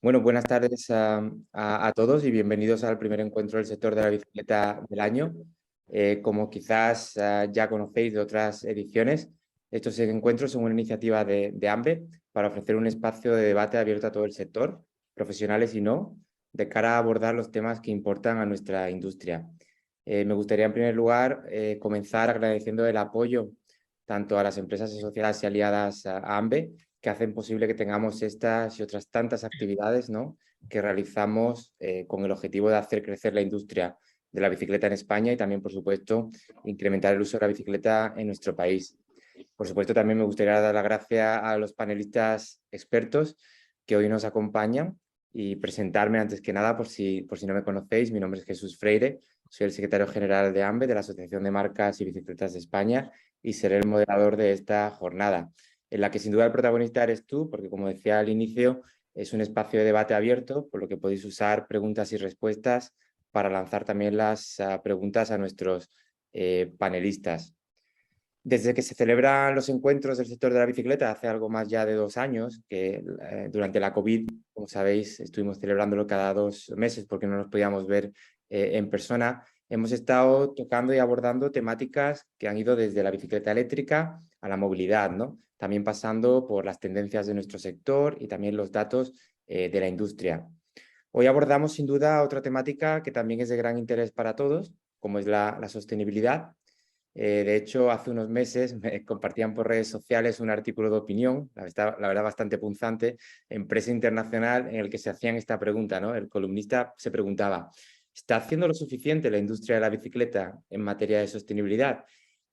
Bueno, buenas tardes a todos y bienvenidos al primer encuentro del sector de la bicicleta del año. Como quizás ya conocéis de otras ediciones, estos encuentros son una iniciativa de AMBE para ofrecer un espacio de debate abierto a todo el sector, profesionales y no, de cara a abordar los temas que importan a nuestra industria. Me gustaría en primer lugar comenzar agradeciendo el apoyo tanto a las empresas asociadas y aliadas a AMBE, que hacen posible que tengamos estas y otras tantas actividades, ¿no?, que realizamos con el objetivo de hacer crecer la industria de la bicicleta en España y también, por supuesto, incrementar el uso de la bicicleta en nuestro país. Por supuesto, también me gustaría dar las gracias a los panelistas expertos que hoy nos acompañan y presentarme antes que nada, por si no me conocéis. Mi nombre es Jesús Freire, soy el secretario general de AMBE, de la Asociación de Marcas y Bicicletas de España, y seré el moderador de esta jornada, en la que sin duda el protagonista eres tú, porque como decía al inicio, es un espacio de debate abierto, por lo que podéis usar preguntas y respuestas para lanzar también las preguntas a nuestros panelistas. Desde que se celebran los encuentros del sector de la bicicleta hace algo más ya de 2 años, que durante la COVID, como sabéis, estuvimos celebrándolo cada 2 meses porque no nos podíamos ver en persona, hemos estado tocando y abordando temáticas que han ido desde la bicicleta eléctrica a la movilidad, ¿no? También pasando por las tendencias de nuestro sector y también los datos de la industria. Hoy abordamos sin duda otra temática que también es de gran interés para todos, como es la sostenibilidad. De hecho, hace unos meses me compartían por redes sociales un artículo de opinión, la verdad bastante punzante, en Prensa Internacional, en el que se hacían esta pregunta, ¿no? El columnista se preguntaba: ¿está haciendo lo suficiente la industria de la bicicleta en materia de sostenibilidad?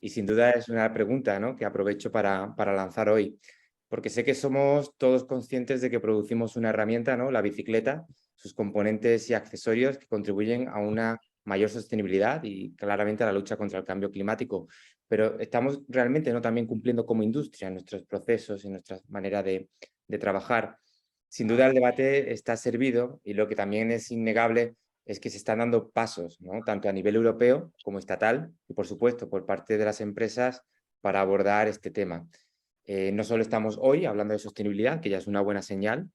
Y sin duda es una pregunta, ¿no?, que aprovecho para lanzar hoy, porque sé que somos todos conscientes de que producimos una herramienta, ¿no?, la bicicleta, sus componentes y accesorios que contribuyen a una mayor sostenibilidad y claramente a la lucha contra el cambio climático. Pero estamos realmente, ¿no?, también cumpliendo como industria en nuestros procesos y nuestra manera de trabajar. Sin duda el debate está servido y lo que también es innegable es que se están dando pasos, ¿no?, tanto a nivel europeo como estatal y, por supuesto, por parte de las empresas para abordar este tema. No solo estamos hoy hablando de sostenibilidad, que ya es una buena señal,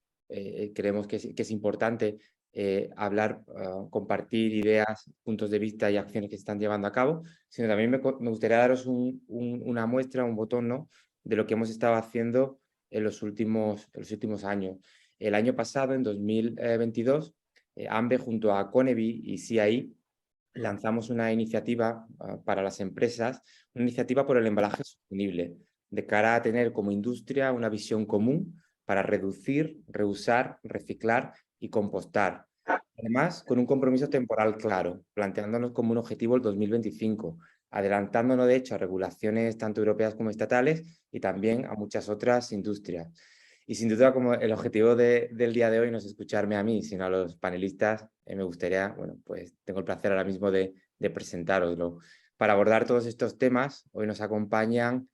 creemos que es importante hablar, compartir ideas, puntos de vista y acciones que se están llevando a cabo, sino también me gustaría daros una muestra, un botón, ¿no?, de lo que hemos estado haciendo en los últimos años. El año pasado, en 2022, AMBE junto a Conevi y CII lanzamos una iniciativa para las empresas, una iniciativa por el embalaje sostenible, de cara a tener como industria una visión común para reducir, reusar, reciclar y compostar. Además, con un compromiso temporal claro, planteándonos como un objetivo el 2025, adelantándonos de hecho a regulaciones tanto europeas como estatales y también a muchas otras industrias. Y sin duda, como el objetivo del día de hoy no es escucharme a mí, sino a los panelistas, me gustaría, bueno, pues tengo el placer ahora mismo de presentároslo. Para abordar todos estos temas, hoy nos acompañan,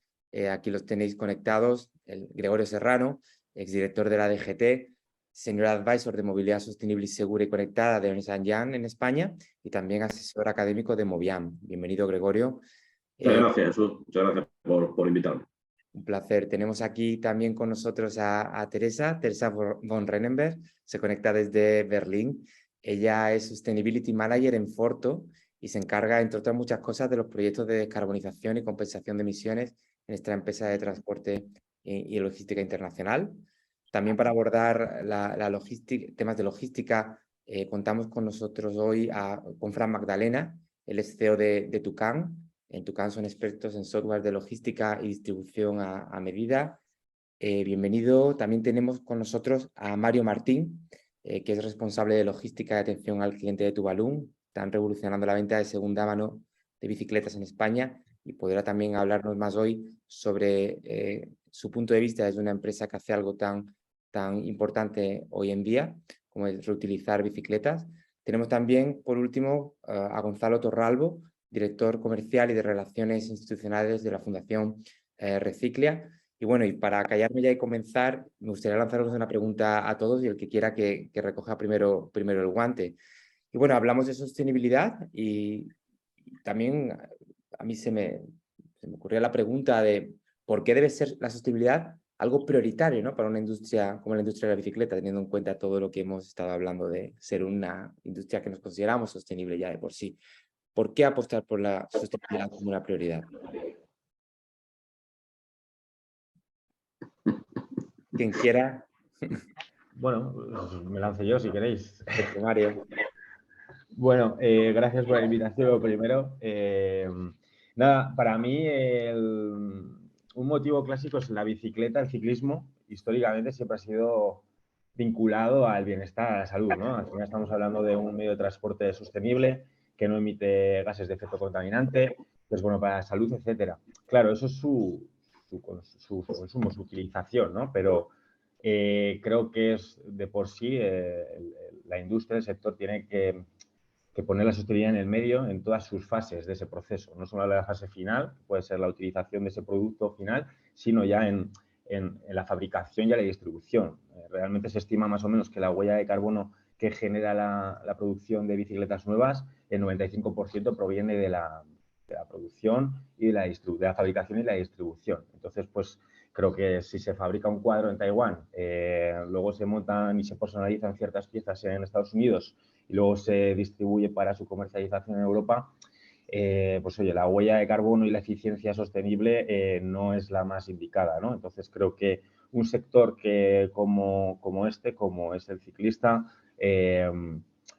aquí los tenéis conectados, el Gregorio Serrano, exdirector de la DGT, Senior Advisor de Movilidad Sostenible y Segura y Conectada de Ernst Young en España y también asesor académico de Moviam. Bienvenido, Gregorio. Muchas gracias, Jesús. Muchas gracias por invitarme. Un placer. Tenemos aquí también con nosotros a Teresa von Rennenberg, se conecta desde Berlín. Ella es Sustainability Manager en Forto y se encarga, entre otras muchas cosas, de los proyectos de descarbonización y compensación de emisiones en esta empresa de transporte y logística internacional. También para abordar la logística, temas de logística, contamos con nosotros hoy con Fran Magdalena, el CEO de Tucán. En Tucán son expertos en software de logística y distribución a medida. Bienvenido. También tenemos con nosotros a Mario Martín, que es responsable de logística y atención al cliente de Tuvalu. Están revolucionando la venta de segunda mano de bicicletas en España y podrá también hablarnos más hoy sobre su punto de vista desde una empresa que hace algo tan importante hoy en día como es reutilizar bicicletas. Tenemos también, por último, a Gonzalo Torralbo, director comercial y de Relaciones Institucionales de la Fundación Reciclia. Y bueno, y para callarme ya y comenzar, me gustaría lanzaros una pregunta a todos y el que quiera que recoja primero el guante. Y bueno, hablamos de sostenibilidad y también a mí se me ocurrió la pregunta de ¿por qué debe ser la sostenibilidad algo prioritario, ¿no? Para una industria como la industria de la bicicleta, teniendo en cuenta todo lo que hemos estado hablando de ser una industria que nos consideramos sostenible ya de por sí. ¿Por qué apostar por la sostenibilidad como una prioridad? Quien quiera. Bueno, pues me lanzo yo si queréis. Mario. Bueno, gracias por la invitación, lo primero. Nada, para mí un motivo clásico es la bicicleta, el ciclismo. Históricamente siempre ha sido vinculado al bienestar, a la salud, ¿no? Al final estamos hablando de un medio de transporte sostenible que no emite gases de efecto contaminante, que es bueno para la salud, etcétera. Claro, eso es su consumo, su utilización, ¿no? Pero creo que es de por sí la industria, el sector tiene que poner la sostenibilidad en el medio en todas sus fases de ese proceso. No solo la fase final, puede ser la utilización de ese producto final, sino ya en la fabricación y la distribución. Realmente se estima más o menos que la huella de carbono que genera la producción de bicicletas nuevas, el 95% proviene de la producción y de la fabricación y la distribución. Entonces, pues creo que si se fabrica un cuadro en Taiwán, luego se montan y se personalizan ciertas piezas en Estados Unidos y luego se distribuye para su comercialización en Europa, pues oye, la huella de carbono y la eficiencia sostenible no es la más indicada, ¿no? Entonces creo que un sector que como es el ciclista,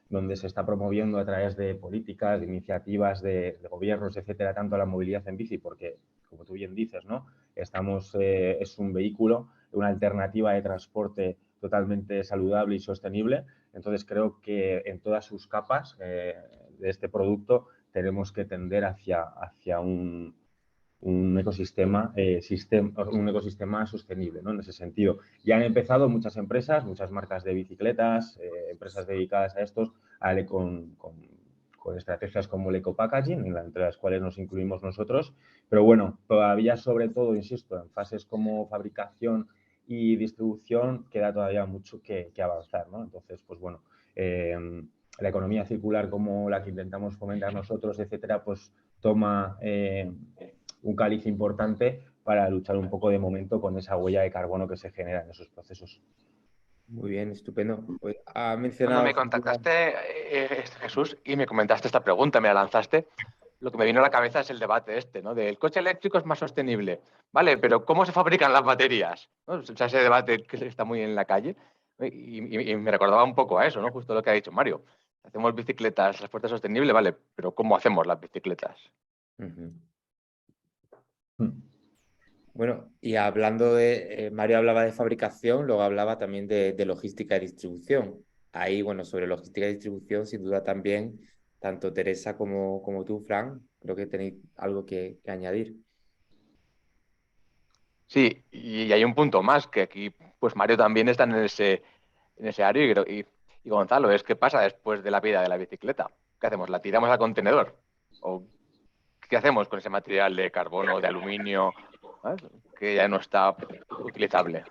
donde se está promoviendo a través de políticas, de iniciativas de gobiernos, etcétera, tanto la movilidad en bici, porque, como tú bien dices, ¿no? Es un vehículo, una alternativa de transporte totalmente saludable y sostenible. Entonces, creo que en todas sus capas de este producto tenemos que tender hacia un ecosistema, un ecosistema sostenible, ¿no? En ese sentido. Ya han empezado muchas empresas, muchas marcas de bicicletas, empresas dedicadas a estos, con estrategias como el eco-packaging, entre las cuales nos incluimos nosotros. Pero bueno, todavía, sobre todo, insisto, en fases como fabricación y distribución queda todavía mucho que avanzar, ¿no? Entonces, pues bueno, la economía circular como la que intentamos fomentar nosotros, etcétera, pues toma un cáliz importante para luchar un poco de momento con esa huella de carbono que se genera en esos procesos. Muy bien, estupendo. Pues ha Cuando mencionado... me contactaste, Jesús, y me comentaste esta pregunta, me la lanzaste, lo que me vino a la cabeza es el debate este, ¿no? Del coche eléctrico es más sostenible. Vale, pero ¿cómo se fabrican las baterías? ¿No? O sea, ese debate que está muy en la calle. Y me recordaba un poco a eso, ¿no? Justo lo que ha dicho Mario. Hacemos bicicletas, transporte sostenible, vale, pero ¿cómo hacemos las bicicletas? Bueno, y hablando de... Mario hablaba de fabricación, luego hablaba también de logística y distribución. Ahí, bueno, sobre logística y distribución, sin duda también, tanto Teresa como tú, Fran, creo que tenéis algo que añadir. Sí, y hay un punto más, que aquí pues Mario también está en ese área y Gonzalo, es qué pasa después de la vida de la bicicleta. ¿Qué hacemos? ¿La tiramos al contenedor? ¿O qué hacemos con ese material de carbono, de aluminio, ¿sabes? Que ya no está utilizable?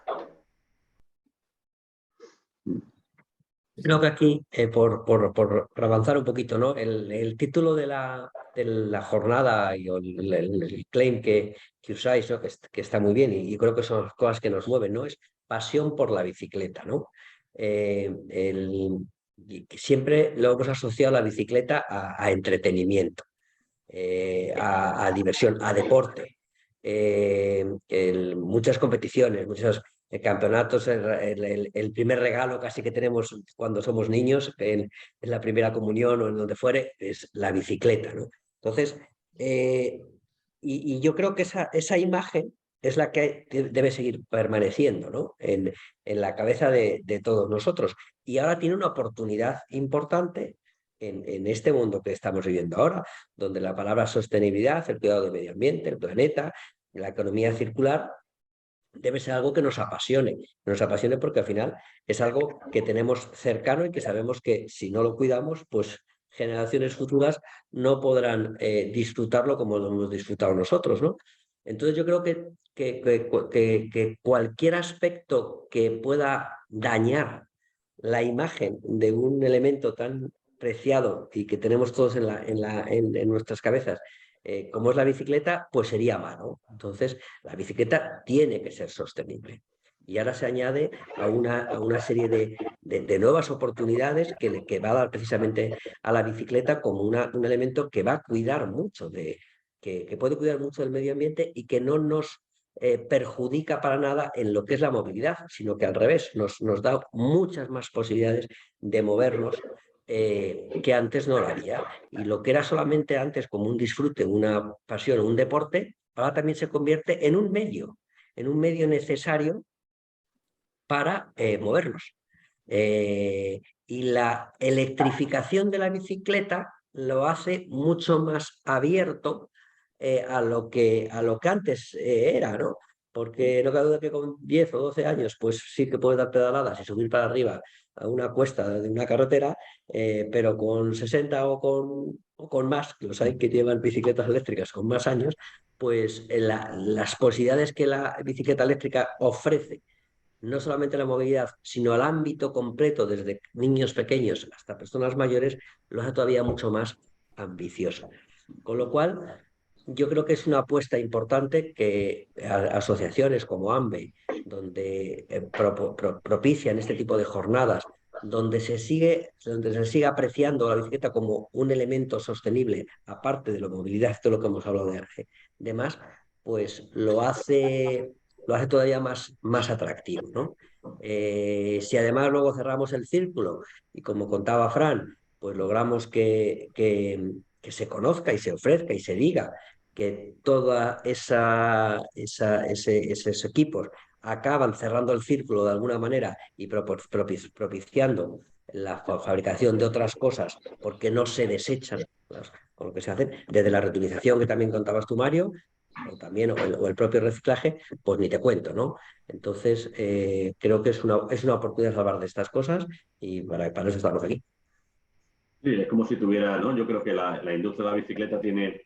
Creo que aquí, por avanzar un poquito, ¿no? El título de la jornada y el claim que usáis, ¿no? Que está muy bien y creo que son las cosas que nos mueven, ¿no? Es pasión por la bicicleta, ¿no? Y que siempre lo hemos asociado a la bicicleta a entretenimiento, a diversión, a deporte. Muchas competiciones, muchos campeonatos, el primer regalo casi que tenemos cuando somos niños, en la primera comunión o en donde fuere, es la bicicleta, ¿no? Entonces, y yo creo que esa imagen es la que debe seguir permaneciendo, ¿no? En la cabeza de todos nosotros. Y ahora tiene una oportunidad importante en este mundo que estamos viviendo ahora, donde la palabra sostenibilidad, el cuidado del medio ambiente, el planeta, la economía circular, debe ser algo que nos apasione porque al final es algo que tenemos cercano y que sabemos que si no lo cuidamos, pues generaciones futuras no podrán disfrutarlo como lo hemos disfrutado nosotros, ¿no? Entonces yo creo que cualquier aspecto que pueda dañar la imagen de un elemento tan preciado y que tenemos todos en nuestras cabezas, como es la bicicleta, pues sería mano. Entonces, la bicicleta tiene que ser sostenible. Y ahora se añade a una serie de nuevas oportunidades que va a dar precisamente a la bicicleta como un elemento que va a cuidar mucho que puede cuidar mucho del medio ambiente y que no nos perjudica para nada en lo que es la movilidad, sino que al revés, nos da muchas más posibilidades de movernos que antes no lo había. Y lo que era solamente antes como un disfrute, una pasión, un deporte, ahora también se convierte en un medio necesario para movernos. Y la electrificación de la bicicleta lo hace mucho más abierto a lo que antes era, ¿no? Porque no cabe duda que con 10 o 12 años, pues sí que puedes dar pedaladas y subir para arriba a una cuesta de una carretera, pero con 60 o con más, que los hay que llevan bicicletas eléctricas con más años, pues las posibilidades que la bicicleta eléctrica ofrece no solamente la movilidad, sino al ámbito completo, desde niños pequeños hasta personas mayores, lo hace todavía mucho más ambicioso. Con lo cual, yo creo que es una apuesta importante que asociaciones como AMBE, donde propician este tipo de jornadas, donde se sigue apreciando la bicicleta como un elemento sostenible, aparte de la movilidad, todo lo que hemos hablado de más, pues lo hace todavía más atractivo, ¿no? Si además luego cerramos el círculo y como contaba Fran, pues logramos que se conozca y se ofrezca y se diga que toda esos equipos acaban cerrando el círculo de alguna manera y propiciando la fabricación de otras cosas porque no se desechan con lo que se hacen, desde la reutilización que también contabas tú, Mario, o el propio reciclaje, pues ni te cuento, ¿no? Entonces, creo que es una oportunidad de hablar de estas cosas y para eso estamos aquí. Sí, es como si tuviera, ¿no? Yo creo que la industria de la bicicleta tiene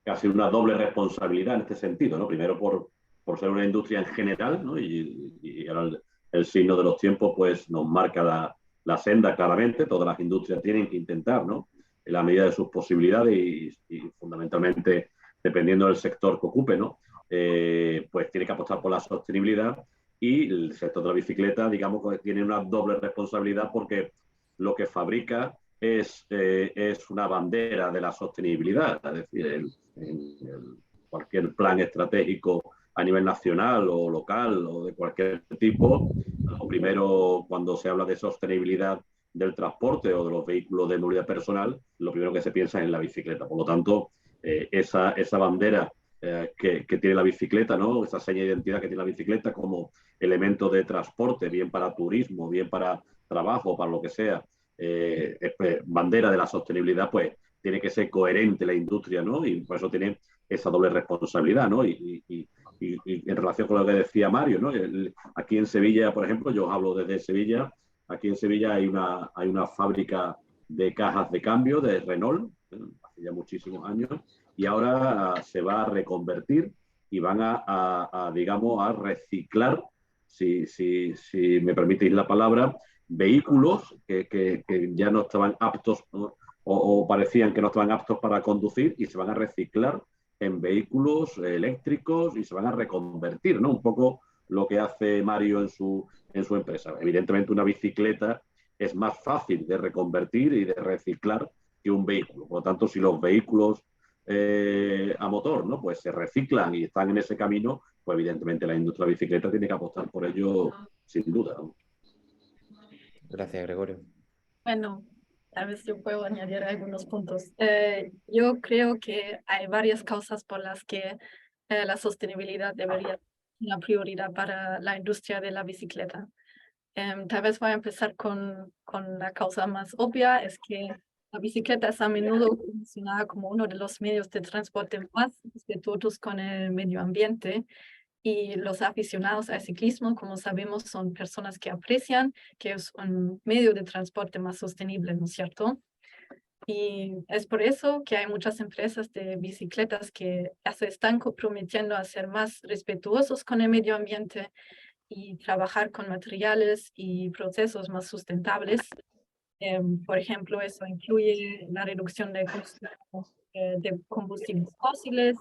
casi una doble responsabilidad en este sentido, ¿no? Primero por ser una industria en general, ¿no? Y ahora el signo de los tiempos pues nos marca la senda claramente. Todas las industrias tienen que intentar, ¿no? En la medida de sus posibilidades y fundamentalmente dependiendo del sector que ocupe, ¿no? Pues tiene que apostar por la sostenibilidad y el sector de la bicicleta, digamos, que tiene una doble responsabilidad porque lo que fabrica es una bandera de la sostenibilidad, es decir, cualquier plan estratégico a nivel nacional o local o de cualquier tipo, lo primero cuando se habla de sostenibilidad del transporte o de los vehículos de movilidad personal, lo primero que se piensa es en la bicicleta. Por lo tanto, esa bandera que tiene la bicicleta, ¿no? Esa seña de identidad que tiene la bicicleta como elemento de transporte, bien para turismo, bien para trabajo, para lo que sea, bandera de la sostenibilidad, pues tiene que ser coherente la industria, ¿no? Y por eso tiene esa doble responsabilidad, ¿no? Y en relación con lo que decía Mario, ¿no? Aquí en Sevilla, por ejemplo, yo hablo desde Sevilla, aquí en Sevilla hay una fábrica de cajas de cambio de Renault, hace ya muchísimos años, y ahora se va a reconvertir y van digamos, a reciclar, si me permitís la palabra, vehículos que ya no estaban aptos, ¿no? o parecían que no estaban aptos para conducir y se van a reciclar en vehículos eléctricos y se van a reconvertir, ¿no? Un poco lo que hace Mario en su empresa. Evidentemente una bicicleta es más fácil de reconvertir y de reciclar que un vehículo. Por lo tanto, si los vehículos a motor, ¿no? Pues se reciclan y están en ese camino, pues evidentemente la industria de la bicicleta tiene que apostar por ello sin duda, ¿no? Gracias, Gregorio. Bueno, tal vez yo puedo añadir algunos puntos. Yo creo que hay varias causas por las que la sostenibilidad debería ser una prioridad para la industria de la bicicleta. Tal vez voy a empezar con la causa más obvia, es que la bicicleta es a menudo mencionada como uno de los medios de transporte más respetuosos con el medio ambiente. Y los aficionados al ciclismo, como sabemos, son personas que aprecian que es un medio de transporte más sostenible, ¿no es cierto? Y es por eso que hay muchas empresas de bicicletas que ya se están comprometiendo a ser más respetuosos con el medio ambiente y trabajar con materiales y procesos más sustentables. Por ejemplo, eso incluye la reducción del consumo de combustibles fósiles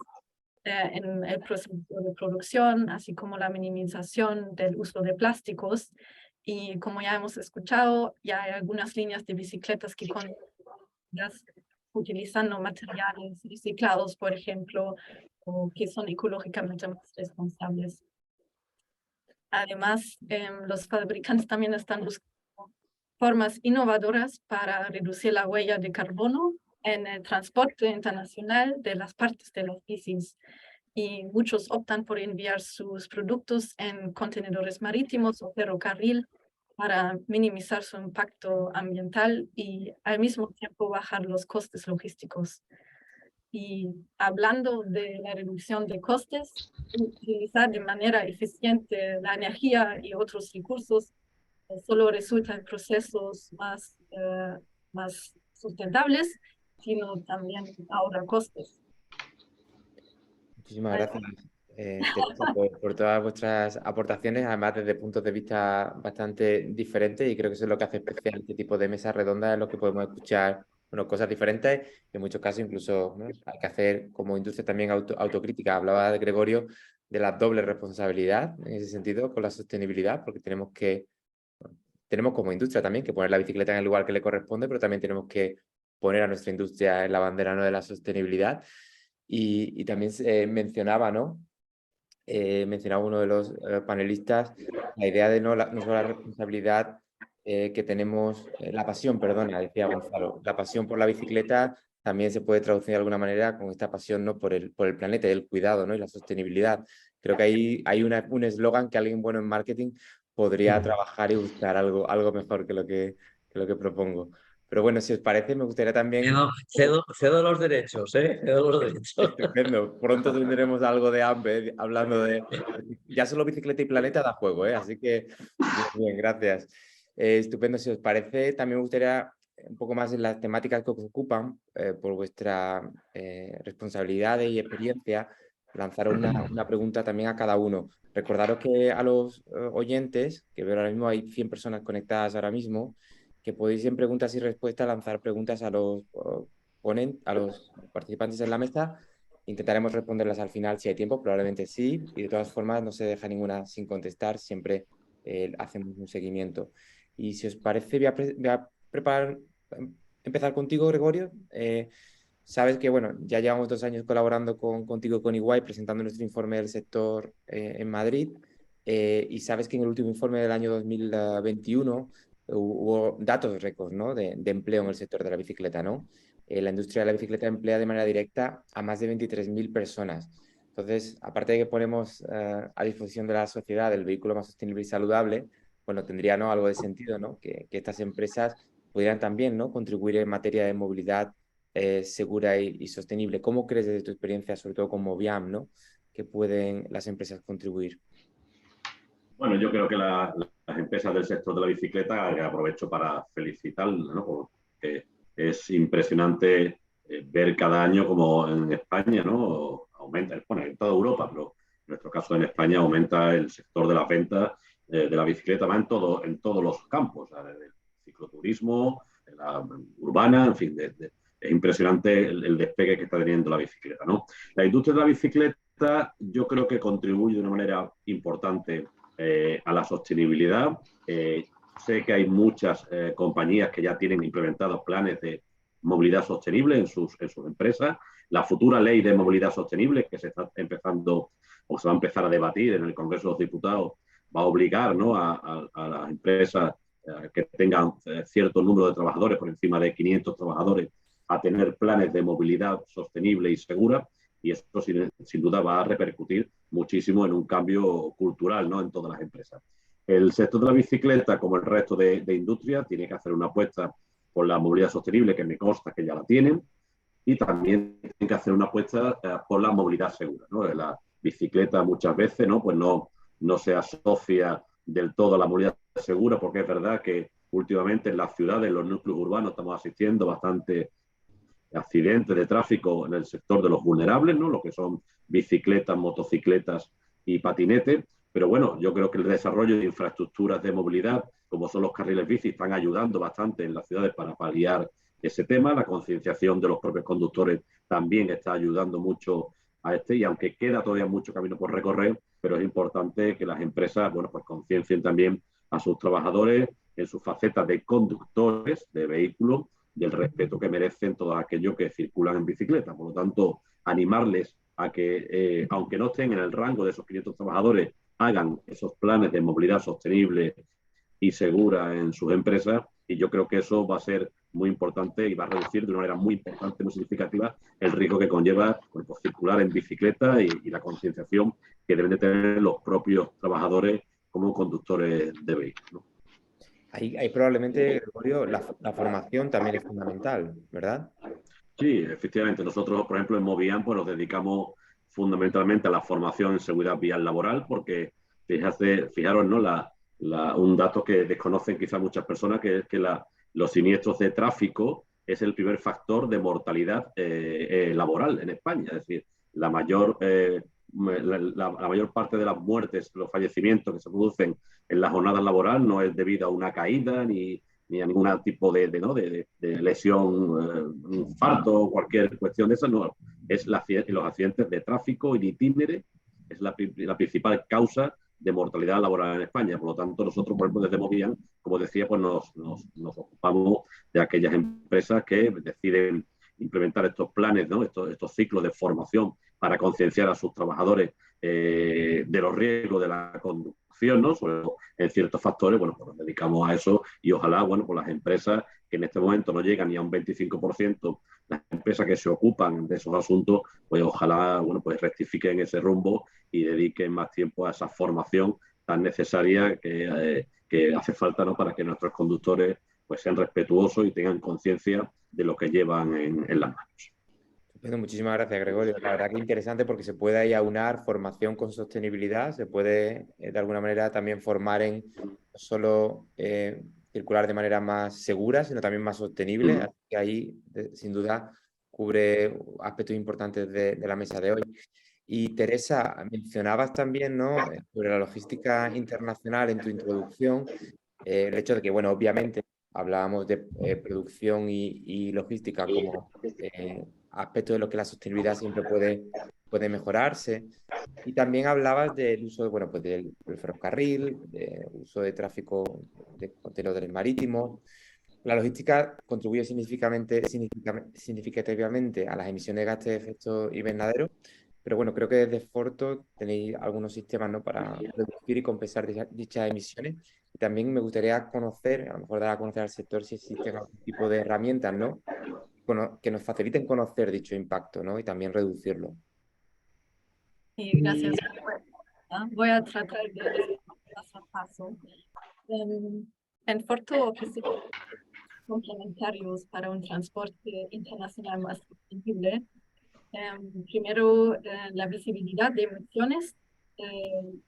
en el proceso de producción, así como la minimización del uso de plásticos. Y como ya hemos escuchado, ya hay algunas líneas de bicicletas que utilizando materiales reciclados, por ejemplo, o que son ecológicamente más responsables. Además, los fabricantes también están buscando formas innovadoras para reducir la huella de carbono en el transporte internacional de las partes de los bicis. Y muchos optan por enviar sus productos en contenedores marítimos o ferrocarril para minimizar su impacto ambiental y al mismo tiempo bajar los costes logísticos. Y hablando de la reducción de costes, utilizar de manera eficiente la energía y otros recursos solo resulta en procesos más sustentables, sino también ahorra costes. Muchísimas gracias, Teresa, por todas vuestras aportaciones, además desde puntos de vista bastante diferentes, y creo que eso es lo que hace especial este tipo de mesas redondas, en los que podemos escuchar, bueno, cosas diferentes, y en muchos casos incluso, ¿no?, hay que hacer como industria también autocrítica. Hablaba de Gregorio de la doble responsabilidad en ese sentido con la sostenibilidad, porque tenemos como industria también que poner la bicicleta en el lugar que le corresponde, pero también tenemos que poner a nuestra industria en la bandera, ¿no?, de la sostenibilidad. Y también mencionaba, ¿no?, mencionaba uno de los panelistas, la idea de no solo la responsabilidad que tenemos, la pasión, perdona, decía Gonzalo, la pasión por la bicicleta también se puede traducir de alguna manera con esta pasión, ¿no?, por el planeta y el cuidado, ¿no?, y la sostenibilidad. Creo que ahí hay un eslogan que alguien bueno en marketing podría trabajar y buscar algo mejor que lo que propongo. Pero bueno, si os parece, me gustaría también... Cedo los derechos, ¿eh? Cedo los derechos. Estupendo. Pronto tendremos algo de hambre hablando de... Ya solo bicicleta y planeta da juego, ¿eh? Así que, bien, gracias. Estupendo. Si os parece, también me gustaría un poco más en las temáticas que os ocupan, por vuestra responsabilidad y experiencia, lanzar una pregunta también a cada uno. Recordaros que a los oyentes, que veo ahora mismo hay 100 personas conectadas ahora mismo, que podéis en preguntas y respuestas lanzar preguntas a los participantes en la mesa. Intentaremos responderlas al final si hay tiempo, probablemente sí, y de todas formas no se deja ninguna sin contestar, siempre hacemos un seguimiento. Y si os parece, voy a empezar contigo, Gregorio. Sabes que, bueno, ya llevamos 2 años colaborando contigo con EY, presentando nuestro informe del sector en Madrid, y sabes que en el último informe del año 2021 hubo datos récords, ¿no?, de empleo en el sector de la bicicleta, ¿no? La industria de la bicicleta emplea de manera directa a más de 23.000 personas. Entonces, aparte de que ponemos a disposición de la sociedad el vehículo más sostenible y saludable, bueno, tendría, ¿no?, algo de sentido, ¿no?, que estas empresas pudieran también, ¿no?, contribuir en materia de movilidad segura y sostenible. ¿Cómo crees, desde tu experiencia, sobre todo con Moviam, ¿no?, que pueden las empresas contribuir? Bueno, yo creo que las empresas del sector de la bicicleta, que aprovecho para felicitarlas, ¿no?, porque es impresionante ver cada año como en España, ¿no?, aumenta, bueno, en toda Europa, pero en nuestro caso en España aumenta el sector de las ventas de la bicicleta, va en todos los campos, del cicloturismo, de la urbana, en fin, es impresionante el despegue que está teniendo la bicicleta, ¿no? La industria de la bicicleta yo creo que contribuye de una manera importante a la sostenibilidad. Sé que hay muchas compañías que ya tienen implementados planes de movilidad sostenible en sus empresas. La futura ley de movilidad sostenible que se está empezando o se va a empezar a debatir en el Congreso de los Diputados va a obligar, ¿no?, a las empresas que tengan cierto número de trabajadores, por encima de 500 trabajadores, a tener planes de movilidad sostenible y segura. Y esto sin duda va a repercutir muchísimo en un cambio cultural, ¿no?, en todas las empresas. El sector de la bicicleta, como el resto de industria, tiene que hacer una apuesta por la movilidad sostenible, que me consta que ya la tienen, y también tienen que hacer una apuesta por la movilidad segura, ¿no? La bicicleta muchas veces, ¿no?, pues no se asocia del todo a la movilidad segura, porque es verdad que últimamente en las ciudades, en los núcleos urbanos, estamos asistiendo bastante accidentes de tráfico en el sector de los vulnerables, ¿no?, lo que son bicicletas, motocicletas y patinetes. Pero bueno, yo creo que el desarrollo de infraestructuras de movilidad, como son los carriles bici, están ayudando bastante en las ciudades para paliar ese tema. La concienciación de los propios conductores también está ayudando mucho a y aunque queda todavía mucho camino por recorrer, pero es importante que las empresas, bueno, pues conciencien también a sus trabajadores en sus facetas de conductores de vehículos, del respeto que merecen todos aquellos que circulan en bicicleta. Por lo tanto, animarles a que, aunque no estén en el rango de esos 500 trabajadores, hagan esos planes de movilidad sostenible y segura en sus empresas, y yo creo que eso va a ser muy importante y va a reducir de una manera muy importante, muy significativa, el riesgo que conlleva pues, circular en bicicleta y la concienciación que deben de tener los propios trabajadores como conductores de vehículos. Ahí probablemente, Gregorio, la formación también es fundamental, ¿verdad? Sí, efectivamente. Nosotros, por ejemplo, en Movian pues, nos dedicamos fundamentalmente a la formación en seguridad vial laboral, porque fijaros, ¿no? Un dato que desconocen quizá muchas personas, que es que los siniestros de tráfico es el primer factor de mortalidad laboral en España. Es decir, la mayor parte de las muertes, los fallecimientos que se producen en la jornada laboral no es debido a una caída ni a ningún tipo de lesión, un infarto o cualquier cuestión de eso, no. Es los accidentes de tráfico y de itinere, es la principal causa de mortalidad laboral en España. Por lo tanto, nosotros, por ejemplo, desde Movian, como decía, pues nos ocupamos de aquellas empresas que deciden implementar estos planes, ¿no? estos ciclos de formación para concienciar a sus trabajadores de los riesgos de la conducción, ¿no? Sobre todo en ciertos factores, bueno, pues nos dedicamos a eso y ojalá, bueno, pues las empresas que en este momento no llegan ni a un 25%, las empresas que se ocupan de esos asuntos, pues ojalá, bueno, pues rectifiquen ese rumbo y dediquen más tiempo a esa formación tan necesaria que hace falta, ¿no? Para que nuestros conductores pues sean respetuosos y tengan conciencia de lo que llevan en las manos. Bueno, muchísimas gracias, Gregorio. La verdad que interesante porque se puede ahí aunar formación con sostenibilidad, se puede de alguna manera también formar en no solo circular de manera más segura, sino también más sostenible. Así que ahí, sin duda, cubre aspectos importantes de la mesa de hoy. Y Teresa, mencionabas también, ¿no? Sobre la logística internacional en tu introducción, el hecho de que, bueno, obviamente hablábamos de producción y logística como aspectos de lo que la sostenibilidad siempre puede mejorarse. Y también hablabas del uso bueno, pues del ferrocarril, del uso de tráfico de contenedores marítimos. La logística contribuye significativamente a las emisiones de gases de efecto invernadero, pero bueno, creo que desde Forto tenéis algunos sistemas, ¿no? Para reducir y compensar dichas emisiones. Y también me gustaría conocer, a lo mejor dar a conocer al sector si existen algún tipo de herramientas, ¿no? Que nos faciliten conocer dicho impacto, ¿no? Y también reducirlo. Y gracias. Voy a tratar de ir paso a paso. En Forto ofrecemos complementarios para un transporte internacional más sostenible. Primero, la visibilidad de emisiones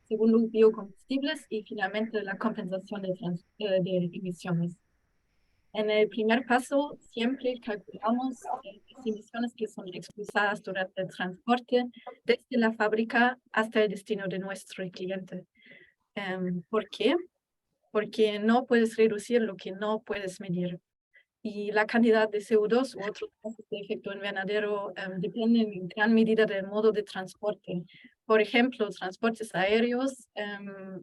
según los biocombustibles y finalmente la compensación de emisiones. En el primer paso, siempre calculamos las emisiones que son expulsadas durante el transporte desde la fábrica hasta el destino de nuestro cliente. ¿Por qué? Porque no puedes reducir lo que no puedes medir. Y la cantidad de CO2 u otros gases de efecto invernadero dependen en gran medida del modo de transporte. Por ejemplo, transportes aéreos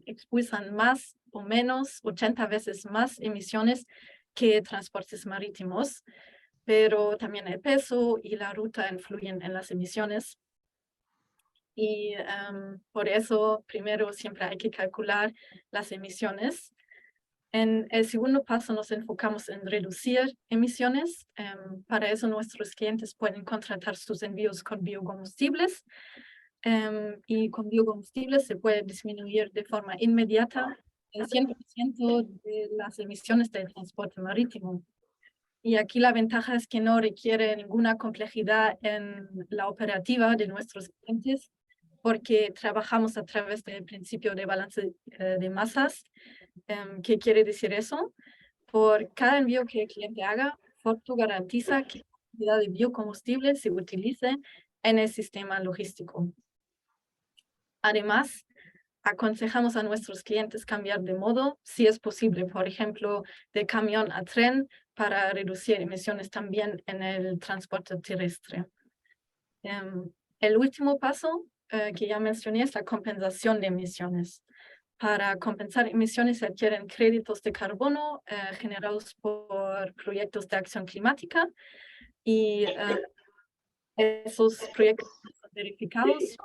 expulsan más o menos 80 veces más emisiones que transportes marítimos, pero también el peso y la ruta influyen en las emisiones. Y por eso, primero, siempre hay que calcular las emisiones. En el segundo paso nos enfocamos en reducir emisiones. Para eso nuestros clientes pueden contratar sus envíos con biocombustibles. Y con biocombustibles se puede disminuir de forma inmediata el 100% de las emisiones del transporte marítimo. Y aquí la ventaja es que no requiere ninguna complejidad en la operativa de nuestros clientes, porque trabajamos a través del principio de balance de masas. ¿Qué quiere decir eso? Por cada envío que el cliente haga, Forto garantiza que la cantidad de biocombustible se utilice en el sistema logístico. Además, aconsejamos a nuestros clientes cambiar de modo, si es posible, por ejemplo, de camión a tren, para reducir emisiones también en el transporte terrestre. El último paso que ya mencioné es la compensación de emisiones. Para compensar emisiones se adquieren créditos de carbono generados por proyectos de acción climática y esos proyectos son verificados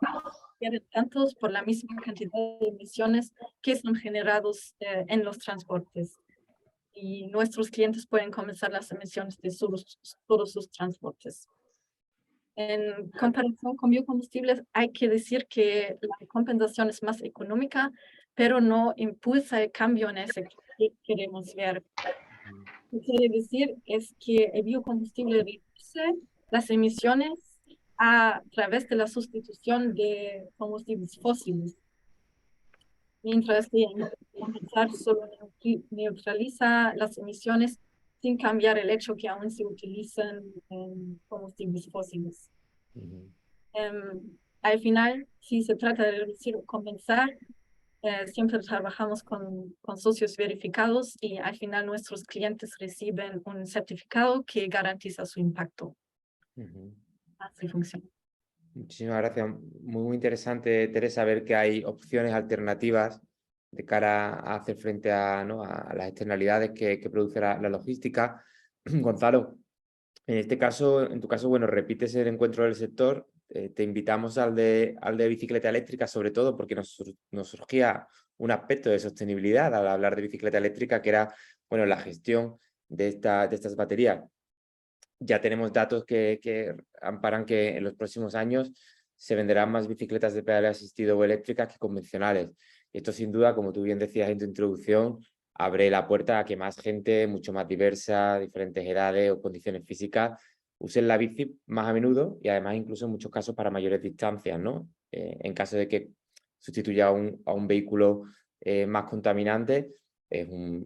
tantos por la misma cantidad de emisiones que son generados en los transportes. Y nuestros clientes pueden compensar las emisiones de todos sus transportes. En comparación con biocombustibles, hay que decir que la compensación es más económica, pero no impulsa el cambio en ese que queremos ver. Lo que quiere decir es que el biocombustible reduce las emisiones a través de la sustitución de combustibles fósiles, mientras que compensar solo neutraliza las emisiones sin cambiar el hecho que aún se utilizan combustibles fósiles. Al final, si se trata de reducir o compensar, siempre trabajamos con socios verificados y al final nuestros clientes reciben un certificado que garantiza su impacto. Así funciona. Muchísimas gracias. Muy interesante, Teresa, ver que hay opciones alternativas de cara a hacer frente a, ¿no?, a las externalidades que produce la logística. Gonzalo, en tu caso, bueno, repites el encuentro del sector. Te invitamos al de bicicleta eléctrica, sobre todo porque nos surgía un aspecto de sostenibilidad al hablar de bicicleta eléctrica, que era, bueno, la gestión de estas baterías. Ya tenemos datos que amparan que en los próximos años se venderán más bicicletas de pedal asistido o eléctricas que convencionales. Y esto, sin duda, como tú bien decías en tu introducción, abre la puerta a que más gente, mucho más diversa, diferentes edades o condiciones físicas, usen la bici más a menudo y además incluso en muchos casos para mayores distancias, ¿no? En caso de que sustituya a un vehículo más contaminante,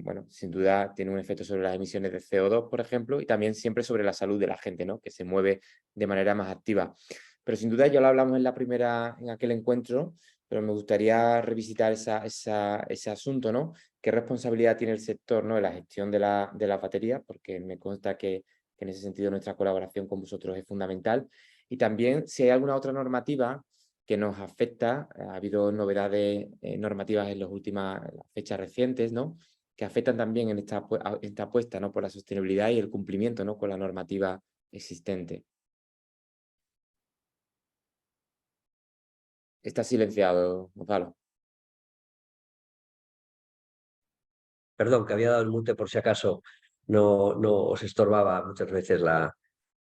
bueno, sin duda tiene un efecto sobre las emisiones de CO2, por ejemplo, y también siempre sobre la salud de la gente, ¿no?, que se mueve de manera más activa. Pero sin duda ya lo hablamos en aquel encuentro, pero me gustaría revisitar ese asunto, ¿no? ¿Qué responsabilidad tiene el sector, ¿no?, en la gestión de la batería? Porque me consta que en ese sentido nuestra colaboración con vosotros es fundamental. Y también si hay alguna otra normativa que nos afecta. Ha habido novedades normativas en las últimas fechas recientes, ¿no?, que afectan también en esta apuesta, ¿no?, por la sostenibilidad y el cumplimiento, ¿no?, con la normativa existente. Está silenciado, Gonzalo. Perdón, que había dado el mute por si acaso no os estorbaba muchas veces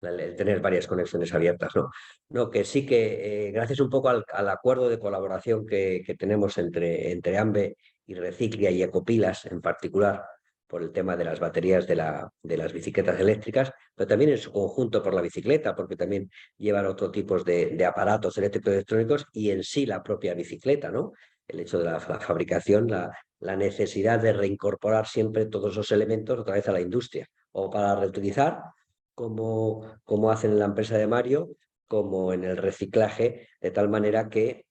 el tener varias conexiones abiertas, ¿no? No, que sí que gracias un poco al acuerdo de colaboración que tenemos entre AMBE y Reciclia y Ecopilas en particular, por el tema de las baterías de las bicicletas eléctricas, pero también en su conjunto por la bicicleta, porque también llevan otro tipo de aparatos eléctricos electrónicos y en sí la propia bicicleta, ¿no? El hecho de la fabricación, la necesidad de reincorporar siempre todos esos elementos otra vez a la industria, o para reutilizar, como hacen en la empresa de Mario, como en el reciclaje, de tal manera que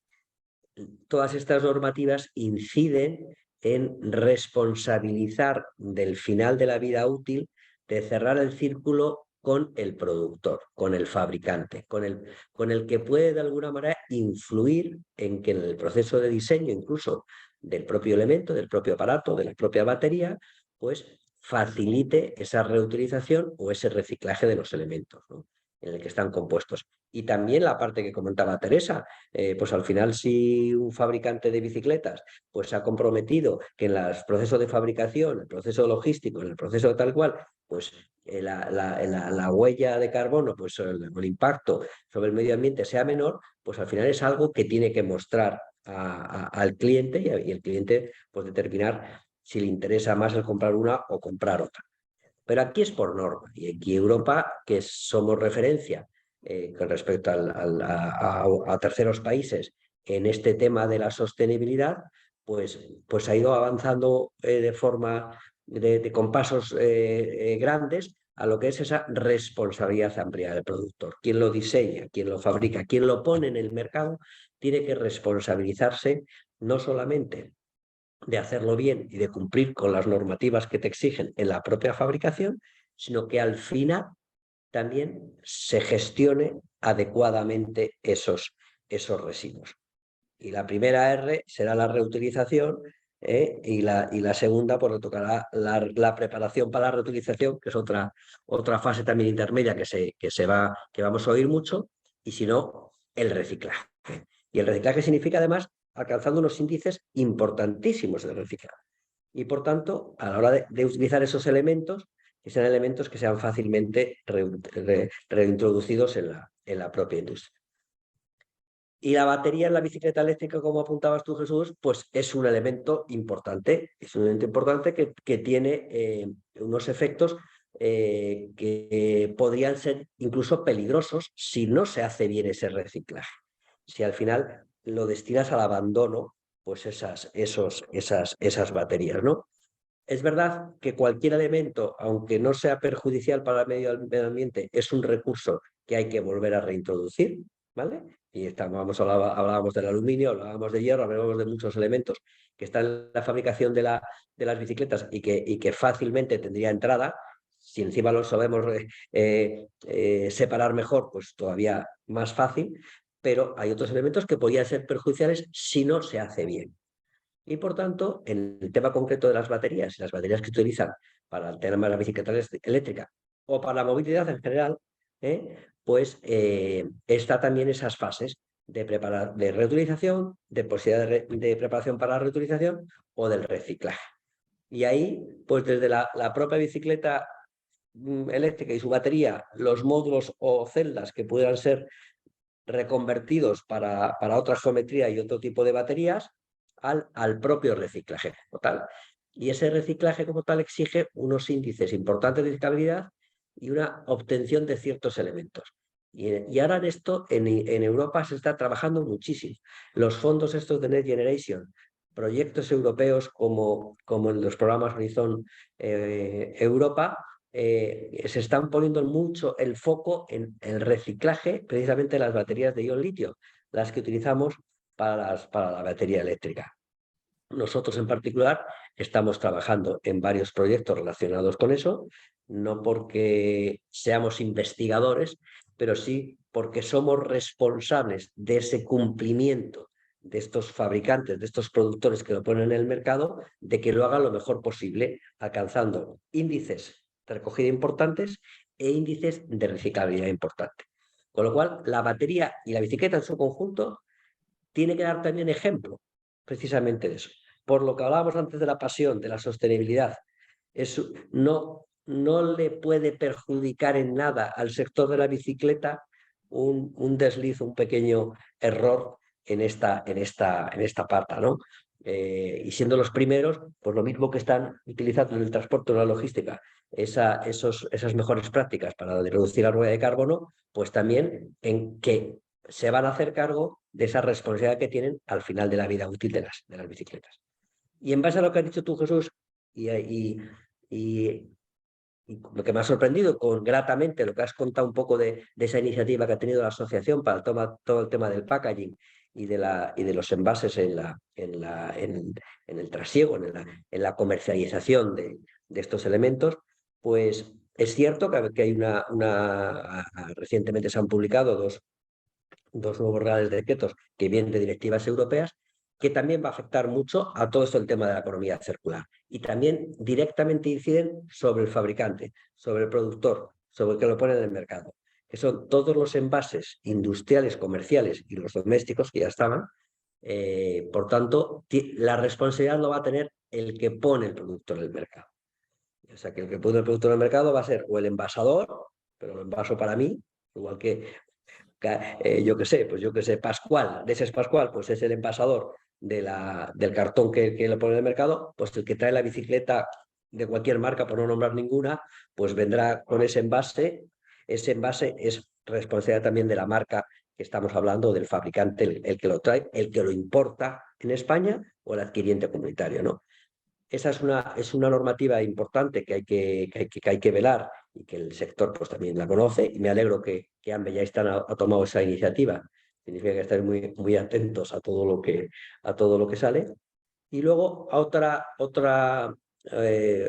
todas estas normativas inciden en responsabilizar del final de la vida útil, de cerrar el círculo con el productor, con el fabricante, con el que puede de alguna manera influir en que en el proceso de diseño incluso del propio elemento, del propio aparato, de la propia batería, pues facilite esa reutilización o ese reciclaje de los elementos, ¿no?, en el que están compuestos. Y también la parte que comentaba Teresa, pues al final si un fabricante de bicicletas pues se ha comprometido que en los procesos de fabricación, el proceso logístico, en el proceso de tal cual, pues la huella de carbono, pues el impacto sobre el medio ambiente sea menor, pues al final es algo que tiene que mostrar al cliente y el cliente pues determinar si le interesa más el comprar una o comprar otra. Pero aquí es por norma y aquí Europa, que somos referencia con respecto a terceros países en este tema de la sostenibilidad, pues ha ido avanzando con pasos grandes a lo que es esa responsabilidad amplia del productor. Quien lo diseña, quien lo fabrica, quien lo pone en el mercado, tiene que responsabilizarse no solamente de hacerlo bien y de cumplir con las normativas que te exigen en la propia fabricación, sino que al final también se gestione adecuadamente esos residuos. Y la primera R será la reutilización, y la segunda pues le tocará la preparación para la reutilización, que es otra fase también intermedia que vamos a oír mucho, y si no, el reciclaje. Y el reciclaje significa además alcanzando unos índices importantísimos de reciclaje. Y por tanto, a la hora de utilizar esos elementos, que sean elementos que sean fácilmente reintroducidos en la propia industria. Y la batería en la bicicleta eléctrica, como apuntabas tú, Jesús, pues es un elemento importante. Es un elemento importante que tiene unos efectos que podrían ser incluso peligrosos si no se hace bien ese reciclaje. Si al final lo destinas al abandono, pues esas baterías, ¿no? Es verdad que cualquier elemento, aunque no sea perjudicial para el medio ambiente, es un recurso que hay que volver a reintroducir, ¿vale? Y hablábamos del aluminio, hablábamos de hierro, hablábamos de muchos elementos que están en la fabricación de las bicicletas y que fácilmente tendría entrada. Si encima lo sabemos separar mejor, pues todavía más fácil, pero hay otros elementos que podrían ser perjudiciales si no se hace bien. Y por tanto, en el tema concreto de las baterías y las baterías que se utilizan para el tema de la bicicleta eléctrica o para la movilidad en general, pues está también esas fases de reutilización, de posibilidad de preparación para la reutilización o del reciclaje. Y ahí, pues desde la propia bicicleta eléctrica y su batería, los módulos o celdas que pudieran ser reconvertidos para otra geometría y otro tipo de baterías, al propio reciclaje como tal. Y ese reciclaje como tal exige unos índices importantes de reciclabilidad y una obtención de ciertos elementos. Y ahora en esto, en Europa se está trabajando muchísimo. Los fondos estos de Next Generation, proyectos europeos como en los programas Horizon Europa, se están poniendo mucho el foco en el reciclaje precisamente de las baterías de ion litio, las que utilizamos para la batería eléctrica. Nosotros en particular estamos trabajando en varios proyectos relacionados con eso, no porque seamos investigadores, pero sí porque somos responsables de ese cumplimiento de estos fabricantes, de estos productores que lo ponen en el mercado, de que lo hagan lo mejor posible, alcanzando índices de recogida importantes e índices de reciclabilidad importantes. Con lo cual, la batería y la bicicleta en su conjunto tiene que dar también ejemplo precisamente de eso. Por lo que hablábamos antes de la pasión, de la sostenibilidad, no le puede perjudicar en nada al sector de la bicicleta un desliz, un pequeño error en esta parte, ¿no? Y siendo los primeros, pues lo mismo que están utilizando en el transporte o la logística esas mejores prácticas para reducir la huella de carbono, pues también en que se van a hacer cargo de esa responsabilidad que tienen al final de la vida útil de las bicicletas. Y en base a lo que has dicho tú, Jesús, y lo que me ha sorprendido gratamente, lo que has contado un poco de esa iniciativa que ha tenido la asociación para todo el tema del packaging y de los envases en el trasiego, en la comercialización de estos elementos, pues es cierto que hay recientemente se han publicado dos nuevos reales decretos que vienen de directivas europeas, que también va a afectar mucho a todo esto el tema de la economía circular. Y también directamente inciden sobre el fabricante, sobre el productor, sobre el que lo pone en el mercado, que son todos los envases industriales, comerciales y los domésticos que ya estaban. Por tanto, la responsabilidad lo va a tener el que pone el producto en el mercado. O sea, que el que pone el producto en el mercado va a ser o el envasador, pero lo envaso para mí, igual que yo qué sé, Pascual, de ese es Pascual, pues es el envasador del cartón que lo pone en el mercado, pues el que trae la bicicleta de cualquier marca, por no nombrar ninguna, pues vendrá con ese envase es responsabilidad también de la marca que estamos hablando, del fabricante, el que lo trae, el que lo importa en España o el adquiriente comunitario, ¿no? Esa es una normativa importante que hay que velar y que el sector pues también la conoce, y me alegro que AMBE ya ha tomado esa iniciativa. Significa que estáis muy, muy atentos a todo lo que sale. Y luego otra